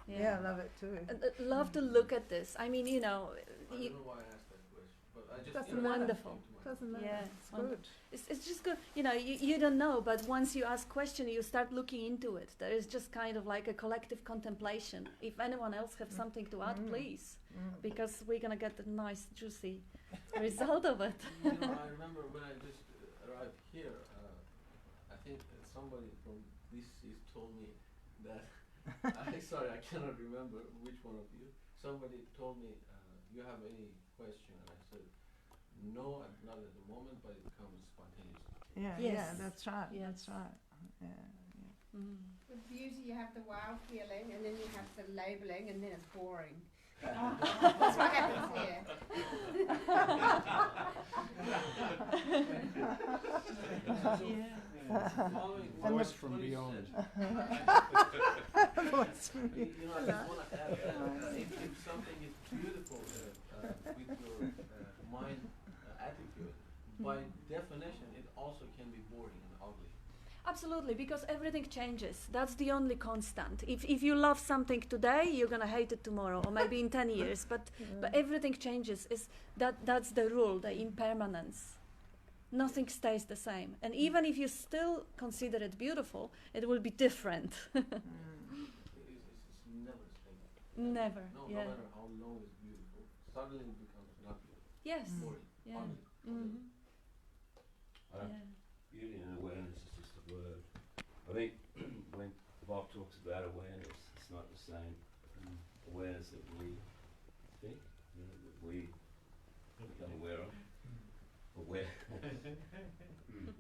Yeah, I love it too. Love to look at this. I mean, you know, I don't know why I asked that question, but I just Doesn't you know, matter. Wonderful. Doesn't matter. Yeah, It's good. it's just good. You know, you don't know, but once you ask question, you start looking into it. There is just kind of like a collective contemplation. If anyone else have something to add, please, because we're gonna get a nice, juicy result of it. You know, I remember when I just arrived here, I think somebody from this told me that, sorry, I cannot remember which one of you, somebody told me, you have any question? And I said, no, not at the moment, but it comes spontaneously. Yeah, Yes. yeah, that's right. Yes. That's right. Yeah. With beauty, you have the wow feeling, and then you have the labeling, and then it's boring. That's what happens here. Voice from beyond. You know, I just want to add that if something is beautiful with your mind attitude, by definition, it also can be boring and ugly. Absolutely, because everything changes. That's the only constant. If you love something today, you're gonna hate it tomorrow, or maybe in 10 years. But everything changes. That's the rule, the impermanence. Nothing stays the same. And even if you still consider it beautiful, it will be different. It's never the same. Never. No Yeah. matter how long it's beautiful, suddenly it becomes not beautiful. Yes. Boring. Yeah. Ugly. Mm-hmm. Yeah. Beauty and awareness is just a word. I think when Bob talks about awareness, it's not the same awareness that we think, you know, that we become aware of. Aware,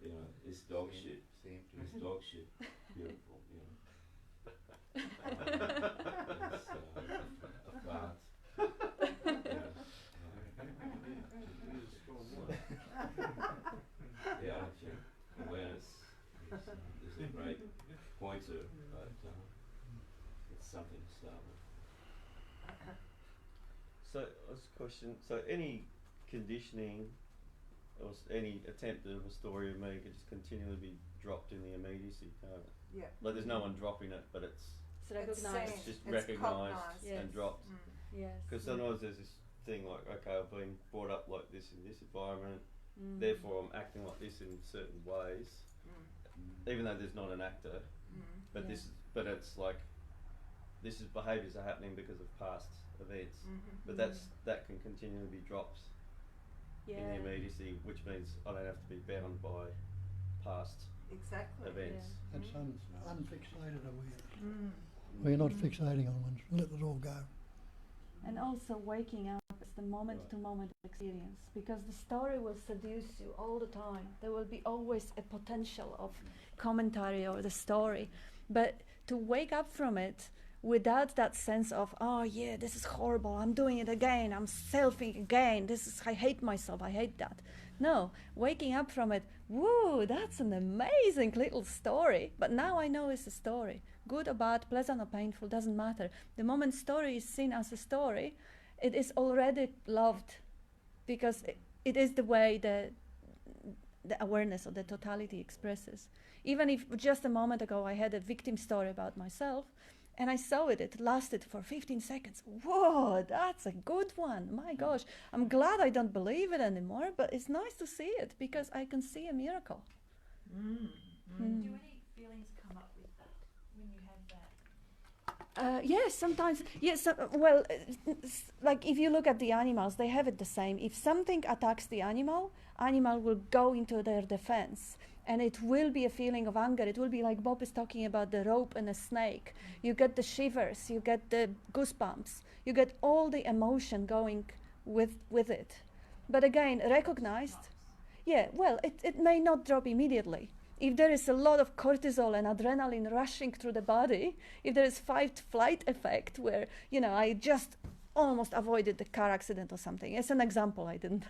you know, it's dog shit. It's dog shit. Beautiful, you know. It's a fart. Yeah, awareness is a great pointer, but it's something to start with. So, that's a question. So, any conditioning or any attempt of a story of me could just continually be dropped in the immediacy, can't it? Yeah. Like, there's no one dropping it, but it's It's recognized. it's just It's recognised cognised. Yes. and dropped. Yes. Because sometimes there's this thing like, okay, I've been brought up like this in this environment, Mm. therefore I'm acting like this in certain ways, even though there's not an actor. But Yeah. but it's like, this is behaviours are happening because of past events. But that can continually be dropped in the immediacy, which means I don't have to be bound by past Exactly. events. That's unfixated awareness. Mm. Where you're not fixating on one, let it all go. And also waking up is the moment-to-moment experience, because the story will seduce you all the time. There will be always a potential of commentary or the story. But to wake up from it without that sense of, oh yeah, this is horrible, I'm doing it again, I'm selfing again, I hate myself, I hate that. No, waking up from it, woo, that's an amazing little story, but now I know it's a story. Good or bad, pleasant or painful, doesn't matter. The moment story is seen as a story, it is already loved, because it is the way the awareness or the totality expresses. Even if just a moment ago I had a victim story about myself, and I saw it lasted for 15 seconds. Whoa, that's a good one. My gosh, I'm glad I don't believe it anymore, but it's nice to see it, because I can see a miracle. Do any feelings come up with that when you have that? Yes, sometimes. Yes, like if you look at the animals, they have it the same. If something attacks the animal will go into their defense. And it will be a feeling of anger. It will be like Bob is talking about the rope and a snake. You get the shivers, you get the goosebumps, you get all the emotion going with it. But again, recognized, it may not drop immediately. If there is a lot of cortisol and adrenaline rushing through the body, if there is fight-flight effect where, I just almost avoided the car accident or something. As an example, I didn't.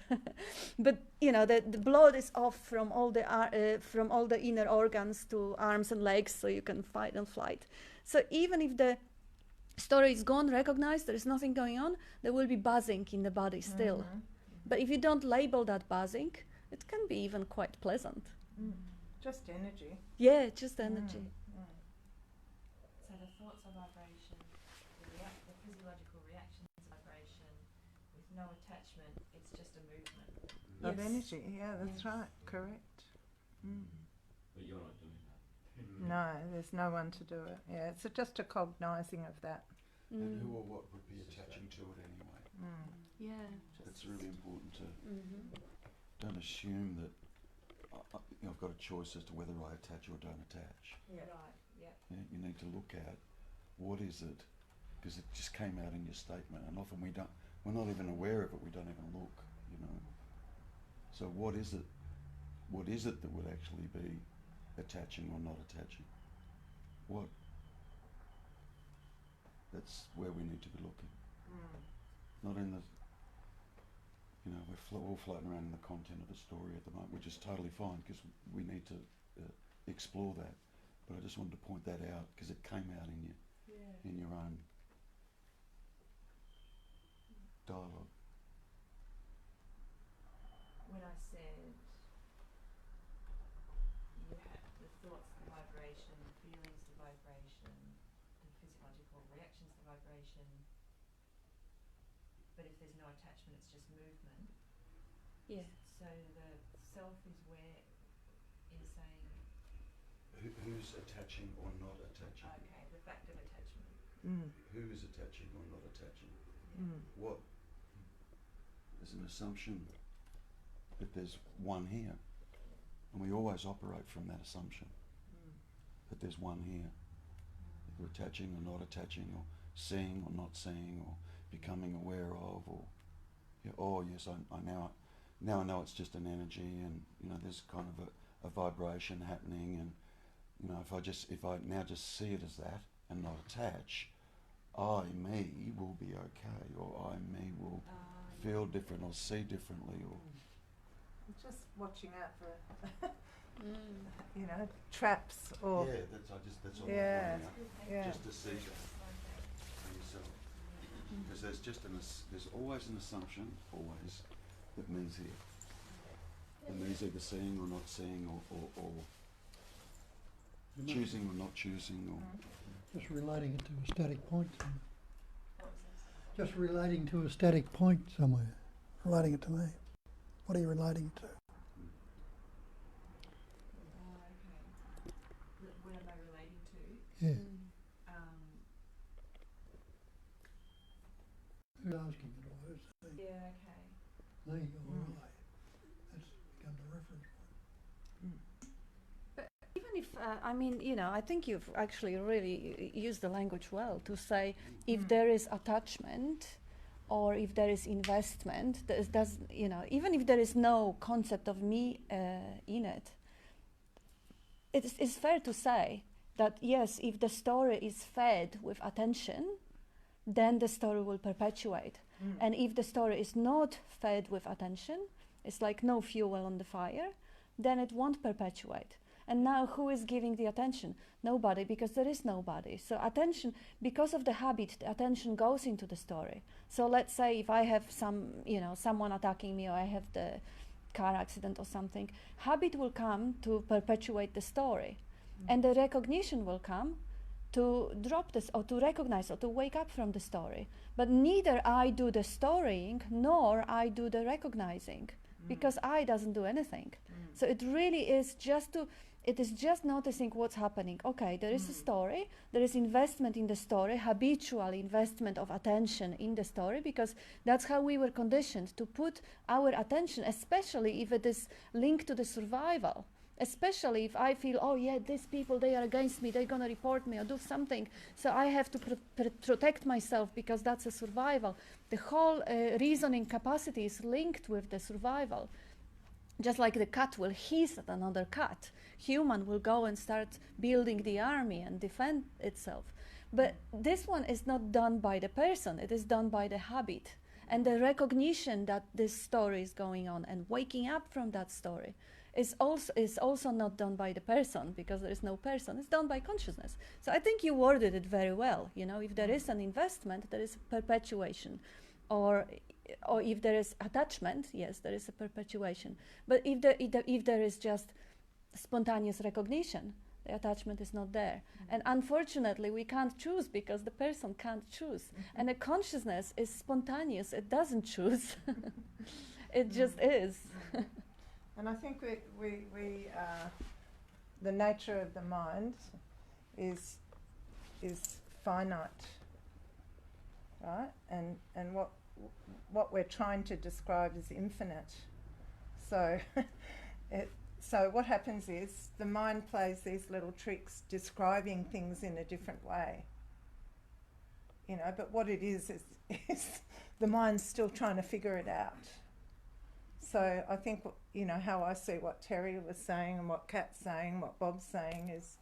But, the blood is off from all the inner organs to arms and legs, so you can fight and flight. So even if the story is gone, recognized, there is nothing going on, there will be buzzing in the body still. Mm-hmm. But if you don't label that buzzing, it can be even quite pleasant. Just energy. Yeah, just energy. So the thoughts are vibration, the physiological reactions are vibration, with no attachment, it's just a movement. Of energy, yeah, that's right, correct. But you're not doing that. No, there's no one to do it. Yeah, it's just a cognising of that. And who or what would be attaching to it anyway? Yeah. It's really important to don't assume that I've got a choice as to whether I attach or don't attach. Yeah. Right, yeah. You need to look at what is it, because it just came out in your statement, and often we're not even aware of it, we don't even look, So what is it that would actually be attaching or not attaching? What? That's where we need to be looking. Not in the, we're all floating around in the content of the story at the moment, which is totally fine, because we need to explore that. But I just wanted to point that out, because it came out in you, in your own dialogue. When I said you have the thoughts, the vibration, the feelings, the vibration, the physiological reactions, the vibration, but if there's no attachment, it's just movement. Yeah. So the self is where in saying... Who's attaching or not attaching? Okay, the fact of attachment. Who is attaching or not attaching? What? There's an assumption that there's one here, and we always operate from that assumption that there's one here. We're attaching or not attaching, or seeing or not seeing, or becoming aware of, or yes, I now I know it's just an energy, and there's kind of a vibration happening, and if I now just see it as that and not attach, me will be okay, or me will feel different or see differently, or just watching out for traps or that's all yeah, I'm pointing out. Just to see that for yourself, because there's always an assumption, that means here. It means either seeing or not seeing, or choosing or not choosing, or just relating it to a static point somewhere. Just relating to a static point somewhere. Relating it to me. What are you relating it to? Okay. What am I relating to? Yeah. Who's asking it, or who's saying? Yeah, okay. Me or I? I mean, you know, I think you've actually really used the language well to say if there is attachment or if there is investment, you know, even if there is no concept of me in it, it's fair to say that yes, if the story is fed with attention, then the story will perpetuate. And if the story is not fed with attention, it's like no fuel on the fire, then it won't perpetuate. And now who is giving the attention? Nobody, because there is nobody. So attention, because of the habit, the attention goes into the story. So let's say if I have someone attacking me, or I have the car accident or something, habit will come to perpetuate the story. And the recognition will come to drop this, or to recognize, or to wake up from the story. But neither I do the storying, nor I do the recognizing, because I doesn't do anything. So it really is just noticing what's happening. Okay, there is a story, there is investment in the story, habitual investment of attention in the story, because that's how we were conditioned to put our attention, especially if it is linked to the survival. Especially if I feel, oh yeah, these people, they are against me, they're gonna report me or do something, so I have to protect myself because that's a survival. The whole reasoning capacity is linked with the survival. Just like the cat will hiss at another cat, human will go and start building the army and defend itself. But this one is not done by the person, it is done by the habit and the recognition that this story is going on and waking up from that story. Is also not done by the person, because there is no person. It's done by consciousness. So I think you worded it very well. You know, if there is an investment, there is perpetuation, or if there is attachment, yes, there is a perpetuation. But if there is just spontaneous recognition, the attachment is not there. And unfortunately, we can't choose because the person can't choose. And the consciousness is spontaneous. It doesn't choose. It just is. And I think the nature of the mind is finite, right? And what we're trying to describe is infinite. So so what happens is the mind plays these little tricks describing things in a different way. You know, but what it is the mind's still trying to figure it out. So I think, you know, how I see what Terry was saying and what Kat's saying, what Bob's saying is,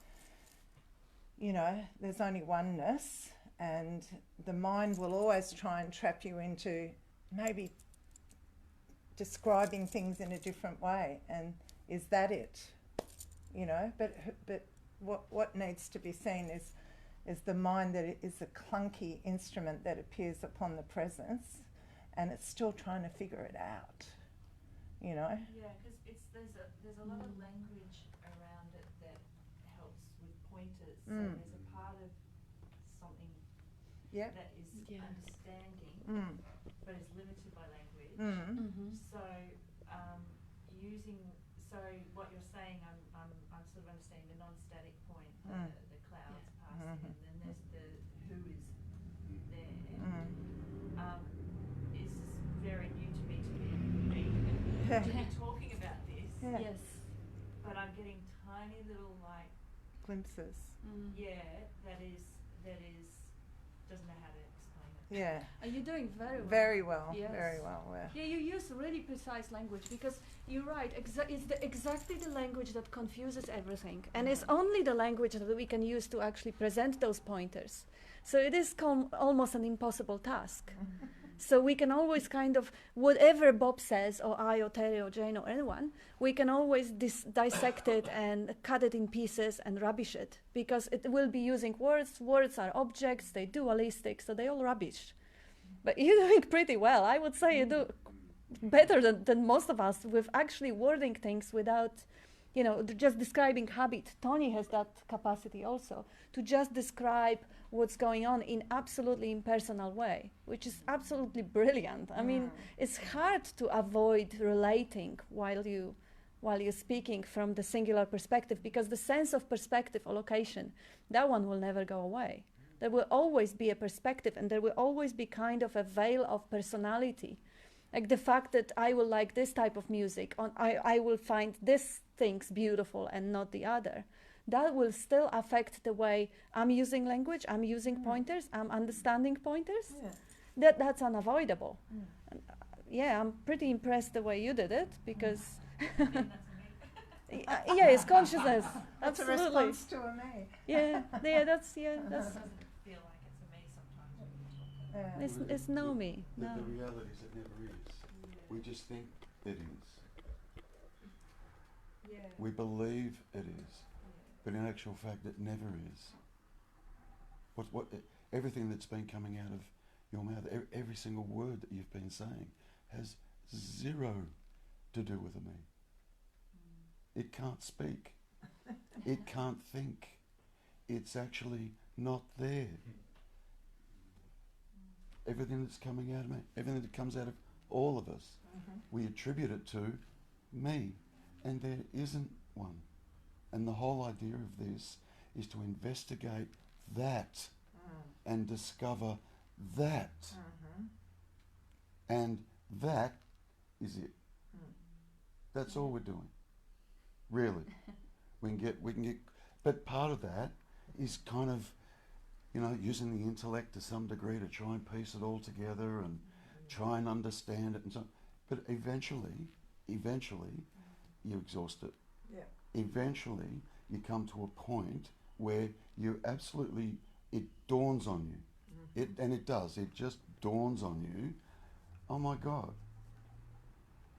you know, there's only oneness, and the mind will always try and trap you into maybe describing things in a different way. And is that it? You know, but what needs to be seen is the mind that it is a clunky instrument that appears upon the presence, and it's still trying to figure it out. You know? Yeah, because there's a lot of language around it that helps with pointers. So there's a part of something that is understanding, but is limited by language. So so what you're saying, I'm sort of understanding the non-static point, the clouds passing, and then there's the who is there. Is very new to me to be talking about this. Yes. But I'm getting tiny little like glimpses. That doesn't know how to explain it. Yeah. Are you doing very well? Very well. Yes. Very well. Yeah, you use really precise language, because you're right. It's exactly the language that confuses everything, and it's only the language that we can use to actually present those pointers. So it is almost an impossible task. So we can always kind of, whatever Bob says, or I, or Terry, or Jane, or anyone, we can always dissect it and cut it in pieces and rubbish it, because it will be using words. Words are objects, they're dualistic, so they're all rubbish. But you're doing pretty well. I would say you do better than most of us with actually wording things without, you know, just describing habit. Tony has that capacity also, to just describe what's going on in absolutely impersonal way, which is absolutely brilliant. I mean, it's hard to avoid relating while you're speaking from the singular perspective, because the sense of perspective or location, that one will never go away. There will always be a perspective, and there will always be kind of a veil of personality. Like the fact that I will like this type of music, I will find this things beautiful and not the other. that will still affect the way I'm using language, I'm using pointers, I'm understanding pointers. That's unavoidable. And, yeah, I'm pretty impressed the way you did it, because yeah, it's consciousness. That's Absolutely. a response to a me. That's It doesn't feel like it's a me sometimes when you talk. it's no me. The No. reality is it never is. We just think it is. We believe it is, but in actual fact, it never is. Everything that's been coming out of your mouth, every single word that you've been saying, has zero to do with me. It can't speak. It can't think. It's actually not there. Everything that's coming out of me, everything that comes out of all of us, we attribute it to me, and there isn't one. And the whole idea of this is to investigate that and discover that. And that is it. That's all we're doing. Really. We can get, but part of that is kind of, using the intellect to some degree to try and piece it all together and try and understand it and so on. But eventually, you exhaust it. Eventually, you come to a point where you absolutely, it dawns on you. It does. It just dawns on you. Oh my God,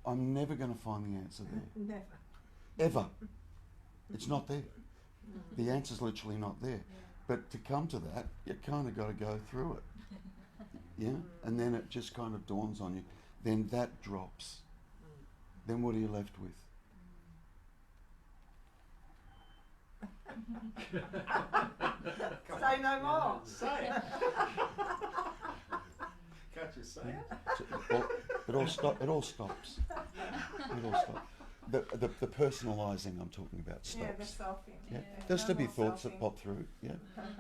I'm never going to find the answer there. Never. Ever. It's not there. The answer's literally not there. But to come to that, you kind of got to go through it. Yeah? And then it just kind of dawns on you. Then that drops. Then what are you left with? Say no more. Say it. Can't you say it? It all stops. It all stops. The personalising I'm talking about stops. Yeah, the selfing. Yeah. There's still be thoughts that pop through, yeah.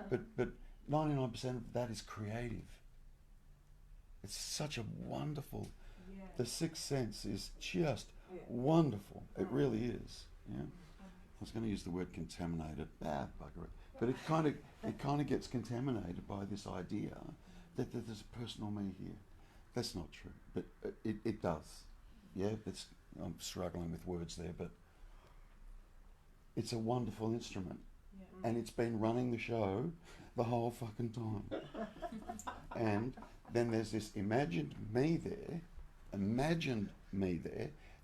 But 99% of that is creative. It's such a wonderful, the sixth sense is just wonderful. It really is, yeah. I was going to use the word contaminated, bugger it. But it kind of gets contaminated by this idea that there's a personal me here. That's not true, but it does. Yeah, I'm struggling with words there, but it's a wonderful instrument. And it's been running the show the whole fucking time. And then there's this imagined me there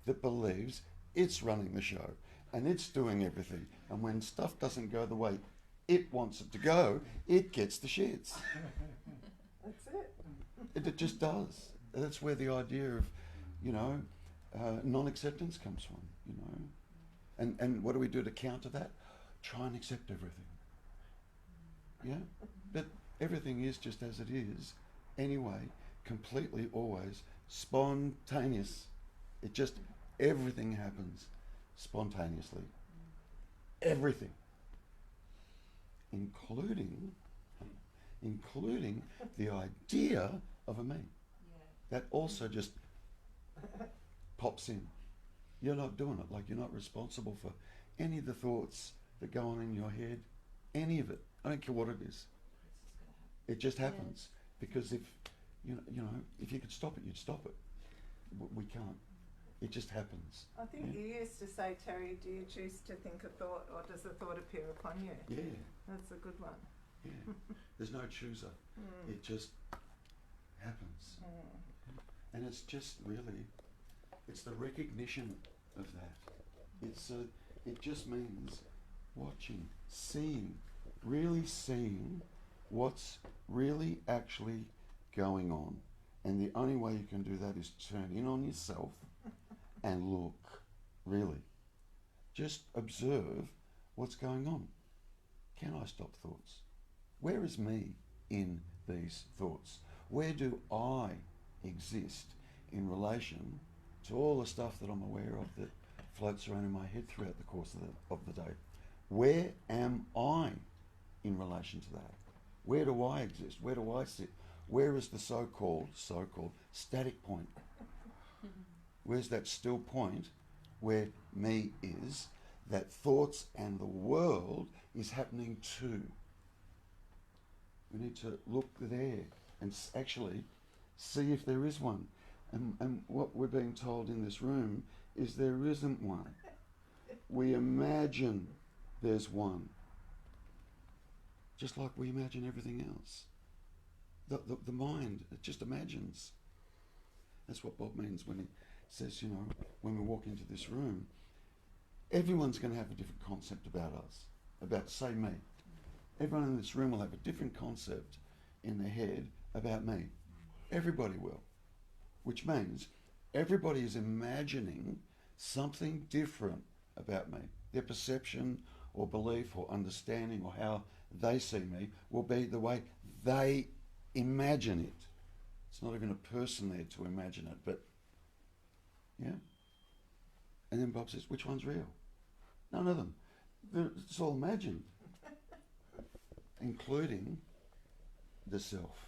that believes it's running the show and it's doing everything. And when stuff doesn't go the way it wants it to go, it gets the shits. That's it. It just does. That's where the idea of, non-acceptance comes from, And what do we do to counter that? Try and accept everything. Yeah? But everything is just as it is, anyway, completely always spontaneous. Everything happens spontaneously. Everything. Including the idea of a me. That also just pops in. You're not doing it, like you're not responsible for any of the thoughts that go on in your head, any of it. I don't care what it is. It just happens. Because if you could stop it, you'd stop it. We can't. It just happens. I think you used to say, Terry, do you choose to think a thought or does a thought appear upon you? Yeah. That's a good one. Yeah. There's no chooser. It just happens. And it's just really, it's the recognition of that. It just means watching, really seeing what's really actually going on. And the only way you can do that is turn in on yourself and look, really. Just observe what's going on. Can I stop thoughts? Where is me in these thoughts? Where do I exist in relation to all the stuff that I'm aware of that floats around in my head throughout the course of the day? Where am I in relation to that? Where do I exist? Where do I sit? Where is the so-called static point? Where's that still point where me is that thoughts and the world is happening too. We need to look there and actually see if there is one. And what we're being told in this room is there isn't one. We imagine there's one. Just like we imagine everything else. The mind, it just imagines. That's what Bob means when he says, you know, when we walk into this room, everyone's going to have a different concept about us, about, say, me. Everyone in this room will have a different concept in their head about me. Everybody will. Which means everybody is imagining something different about me. Their perception or belief or understanding or how they see me will be the way they imagine it. It's not even a person there to imagine it, but yeah. And then Bob says, which one's real? None of them. It's all imagined, including the self,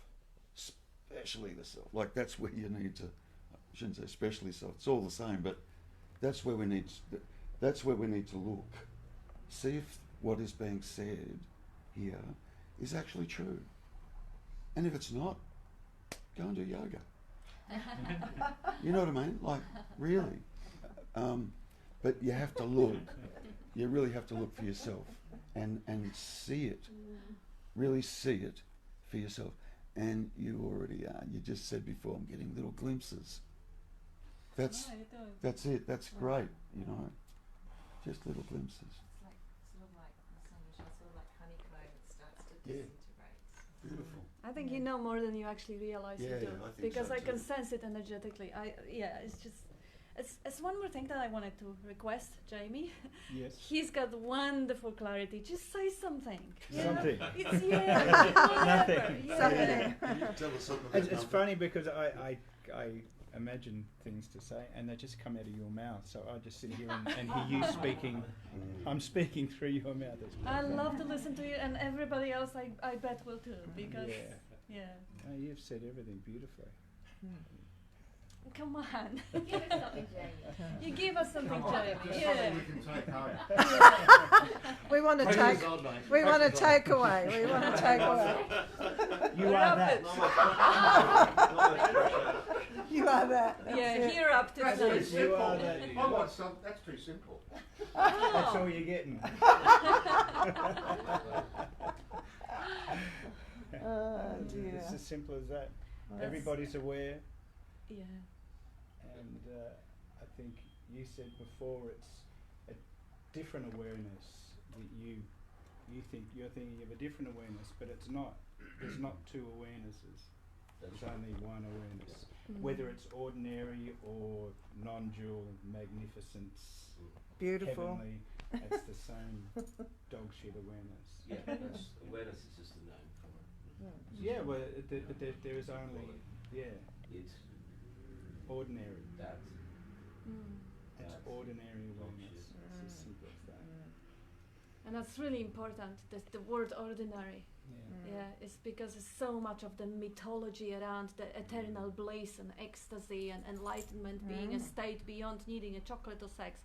especially the self. Like that's where you need to, I shouldn't say especially self, it's all the same, but that's where we need to look. See if what is being said here is actually true. And if it's not, go and do yoga. You know what I mean? Like, really. But you have to look. You really have to look for yourself and see it. Really see it for yourself. And you already are. You just said before, I'm getting little glimpses. That's it. That's great, you know. Just little glimpses. It's like, sort of like, sort of like honeycomb, it starts to disintegrate. Beautiful. I think you know more than you actually realize you do. I think because so I too. can sense it energetically. It's just, it's one more thing that I wanted to request, Jamie. Yes. He's got wonderful clarity. Just say something. You Something. know? It's whatever. Nothing. Yeah. Tell us something. It's funny because I imagine things to say and they just come out of your mouth. So I just sit here and hear you speaking. I'm speaking through your mouth. I love to listen to you, and everybody else I bet will too, because you've said everything beautifully. Come on. Give us something, Jamie. You give us something, Jamie. Something we can take home. We want to take. We want to take away. We want to take away. You are that. You are that. Yeah, here up to That's tonight. too simple. You are that. I want some. That's too simple. That's all you're getting. Dear. It's as simple as that. That's- Everybody's aware. Yeah. And I think you said before it's a different awareness that you're thinking of a different awareness, but it's not. There's not two awarenesses. There's only one awareness. Whether it's ordinary or non-dual, magnificence, Beautiful. heavenly, it's the same dog shit awareness. Yeah, that's, awareness is just a name for it. Yeah, well, but there is only, It's ordinary. that. Mm. It's ordinary awareness. shit. It's as simple as that. And that's really important. The word ordinary. Yeah, it's because there's so much of the mythology around the eternal bliss and ecstasy and enlightenment being a state beyond needing a chocolate or sex.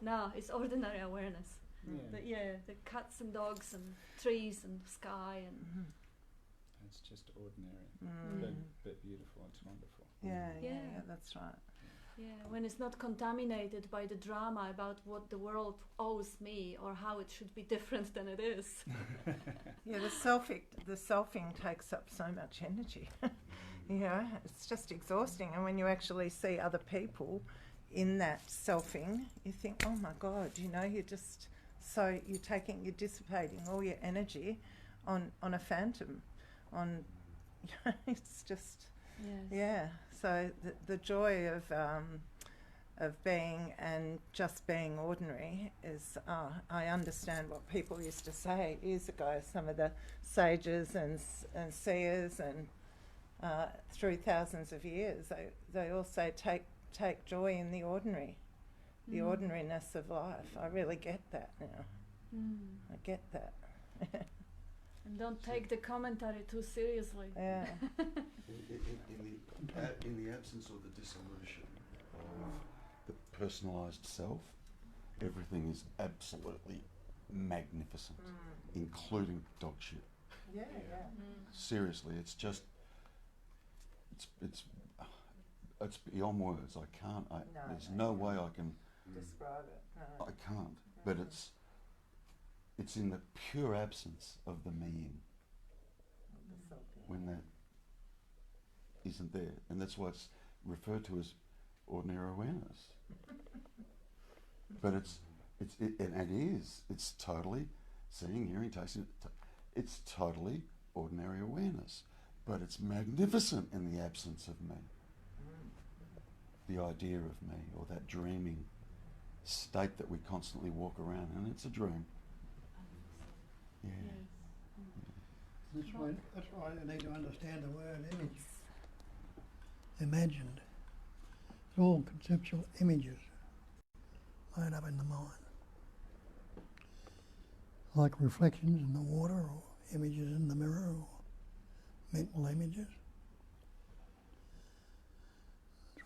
No, it's ordinary awareness. The cats and dogs and trees and sky and It's just ordinary, but beautiful. It's wonderful. Yeah, that's right. yeah, when it's not contaminated by the drama about what the world owes me or how it should be different than it is. Yeah, the selfing takes up so much energy. You know, it's just exhausting. And when you actually see other people in that selfing, you think, oh my God, you know, you're dissipating all your energy on a phantom, it's just, So the joy of being and just being ordinary is, I understand what people used to say years ago, some of the sages and seers and through thousands of years, they all say take joy in the ordinary, the ordinariness of life. I really get that now. I get that. And don't take the commentary too seriously. Yeah. In the absence or the dissolution of the personalised self, everything is absolutely magnificent, including dog shit. Yeah, yeah. Seriously, it's just, it's beyond words. I can't. There's no way I can describe it. No. I can't. But it's in the pure absence of the meing when that isn't there, and that's why it's referred to as ordinary awareness. But it's totally seeing, hearing, tasting. It's totally ordinary awareness, but it's magnificent in the absence of me. The idea of me, or that dreaming state that we constantly walk around, and it's a dream. Yeah. That's why you need to understand the word image. Imagined. It's all conceptual images made up in the mind. Like reflections in the water, or images in the mirror, or mental images.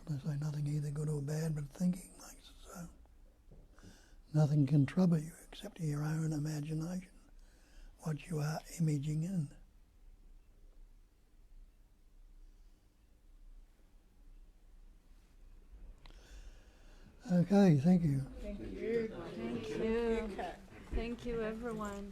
That's what they say, nothing either good or bad, but thinking makes it so. Nothing can trouble you except your own imagination, what you are imaging in. Okay, thank you. Thank you. Thank you. Thank you, everyone.